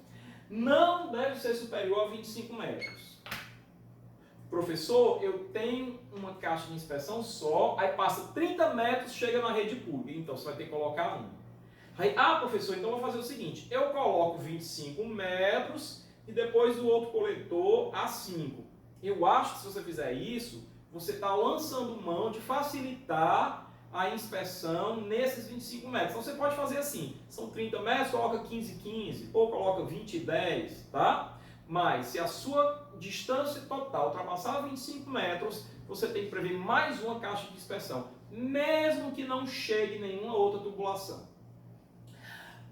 não deve ser superior a 25 metros. Professor, eu tenho uma caixa de inspeção só, aí passa 30 metros, chega na rede pública, então você vai ter que colocar um. Aí, professor, então eu vou fazer o seguinte, eu coloco 25 metros e depois o outro coletor a 5. Eu acho que se você fizer isso, você está lançando mão de facilitar a inspeção nesses 25 metros. Então você pode fazer assim, são 30 metros, coloca 15, 15, ou coloca 20, 10, tá? Mas se a sua distância total ultrapassar 25 metros, você tem que prever mais uma caixa de inspeção, mesmo que não chegue nenhuma outra tubulação.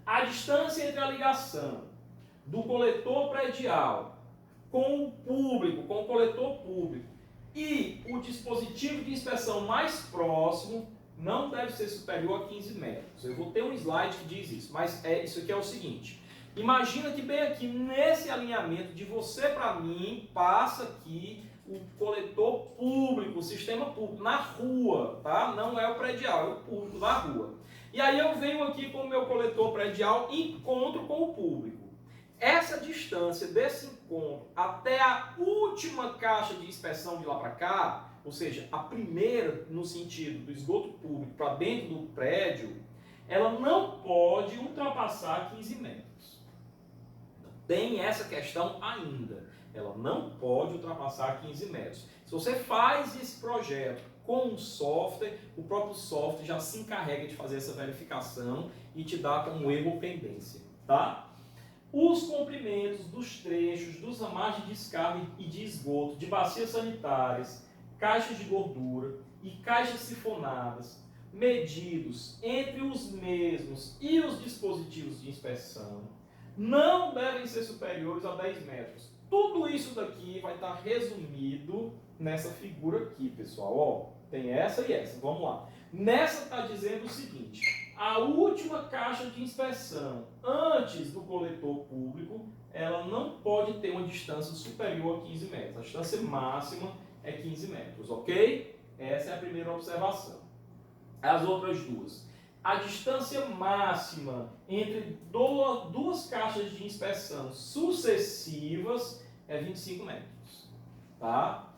A distância entre a ligação do coletor predial com o público, com o coletor público, e o dispositivo de inspeção mais próximo, não deve ser superior a 15 metros. Eu vou ter um slide que diz isso, mas isso aqui é o seguinte. Imagina que bem aqui, nesse alinhamento de você para mim, passa aqui o coletor público, o sistema público, na rua, tá? Não é o predial, é o público na rua. E aí eu venho aqui com o meu coletor predial e encontro com o público. Essa distância desse encontro até a última caixa de inspeção de lá para cá, ou seja, a primeira no sentido do esgoto público para dentro do prédio, ela não pode ultrapassar 15 metros. Tem essa questão ainda. Ela não pode ultrapassar 15 metros. Se você faz esse projeto com um software, o próprio software já se encarrega de fazer essa verificação e te dá como erro ou pendência, tá? Os comprimentos dos trechos dos ramais de descarga e de esgoto, de bacias sanitárias, caixas de gordura e caixas sifonadas, medidos entre os mesmos e os dispositivos de inspeção, não devem ser superiores a 10 metros. Tudo isso daqui vai estar resumido nessa figura aqui, pessoal. Ó, tem essa e essa. Vamos lá. Nessa está dizendo o seguinte: a última caixa de inspeção antes do coletor público, ela não pode ter uma distância superior a 15 metros. A distância máxima é 15 metros, ok? Essa é a primeira observação. As outras duas. A distância máxima entre duas caixas de inspeção sucessivas é 25 metros. Tá?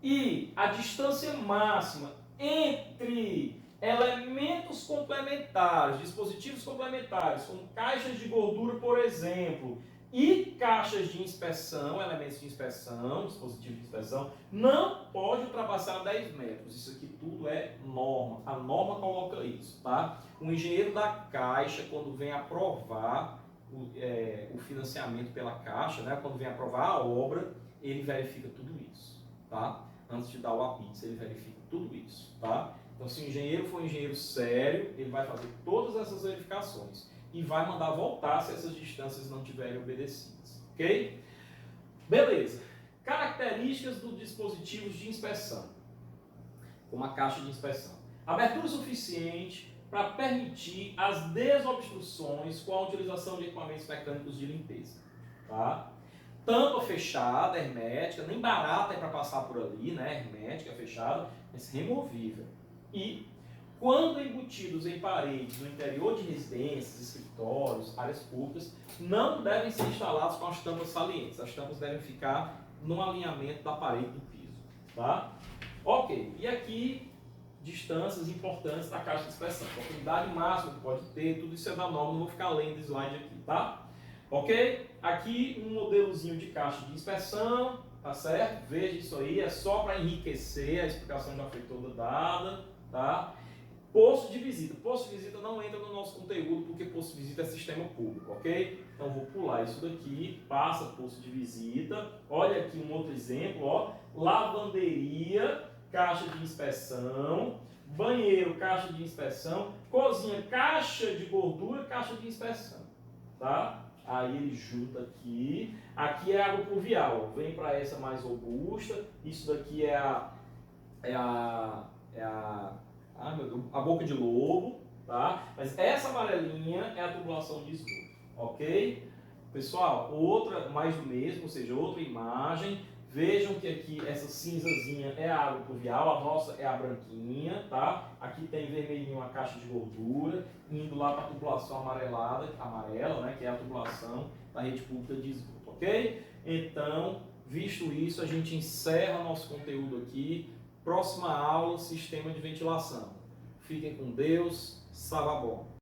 E a distância máxima entre elementos complementares, dispositivos complementares, como caixas de gordura, por exemplo, e caixas de inspeção, elementos de inspeção, dispositivos de inspeção, não pode ultrapassar 10 metros. Isso aqui tudo é norma. A norma coloca isso, tá? O engenheiro da Caixa, quando vem aprovar o financiamento pela Caixa, né, quando vem aprovar a obra, ele verifica tudo isso, tá? Antes de dar o apito, ele verifica tudo isso, tá? Então, se o engenheiro for um engenheiro sério, ele vai fazer todas essas verificações e vai mandar voltar se essas distâncias não tiverem obedecidas, ok? Beleza. Características dos dispositivos de inspeção, como a caixa de inspeção. Abertura suficiente para permitir as desobstruções com a utilização de equipamentos mecânicos de limpeza, tá? Tampa fechada, hermética, nem barata é para passar por ali, né? Hermética, fechada, mas removível. E quando embutidos em paredes no interior de residências, escritórios, áreas públicas, não devem ser instalados com as tampas salientes. As tampas devem ficar no alinhamento da parede do piso, tá? Ok, e aqui distâncias importantes da caixa de inspeção. Profundidade máxima que pode ter, tudo isso é da norma, não vou ficar lendo o slide aqui, tá? Ok? Aqui um modelozinho de caixa de inspeção, tá certo? Veja isso aí, é só para enriquecer, a explicação já foi toda dada, tá? Posto de visita. Posto de visita não entra no nosso conteúdo porque posto de visita é sistema público, ok? Então vou pular isso daqui, passa posto de visita. Olha aqui um outro exemplo, ó. Lavanderia, caixa de inspeção. Banheiro, caixa de inspeção. Cozinha, caixa de gordura, caixa de inspeção, tá? Aí ele junta aqui. Aqui é água pluvial, vem para essa mais robusta. Isso daqui é a boca de lobo, tá? Mas essa amarelinha é a tubulação de esgoto, ok? Pessoal, outra, mais do mesmo, ou seja, outra imagem. Vejam que aqui essa cinzazinha é a água pluvial, a nossa é a branquinha, tá? Aqui tem vermelhinho a caixa de gordura, indo lá para a tubulação amarela, né? Que é a tubulação da rede pública de esgoto, ok? Então, visto isso, a gente encerra nosso conteúdo aqui. Próxima aula, sistema de ventilação. Fiquem com Deus, Savabom.